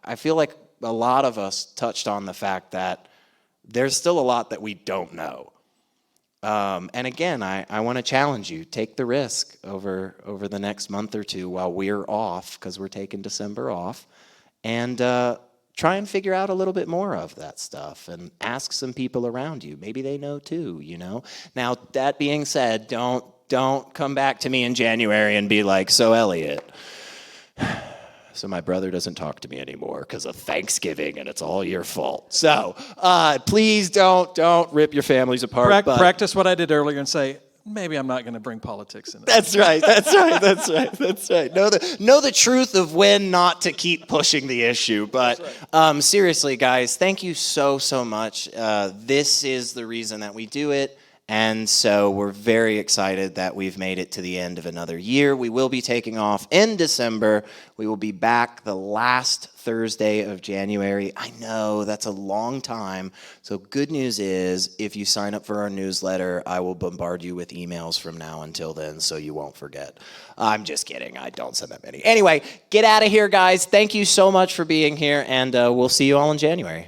I feel like a lot of us touched on the fact that there's still a lot that we don't know. And again, I want to challenge you. Take the risk over the next month or two while we're off, because we're taking December off, and try and figure out a little bit more of that stuff, and ask some people around you. Maybe they know too, Now, that being said, don't come back to me in January and be like, so Elliot, so my brother doesn't talk to me anymore because of Thanksgiving, and it's all your fault. So please don't rip your families apart. Practice what I did earlier and say, maybe I'm not going to bring politics into this. That's right. Know the truth of when not to keep pushing the issue. But seriously, guys, thank you so much. This is the reason that we do it. And so we're very excited that we've made it to the end of another year. We will be taking off in December. We will be back the last Thursday of January. I know that's a long time. So good news is if you sign up for our newsletter, I will bombard you with emails from now until then so you won't forget. I'm just kidding. I don't send that many. Anyway, get out of here, guys. Thank you so much for being here, and we'll see you all in January.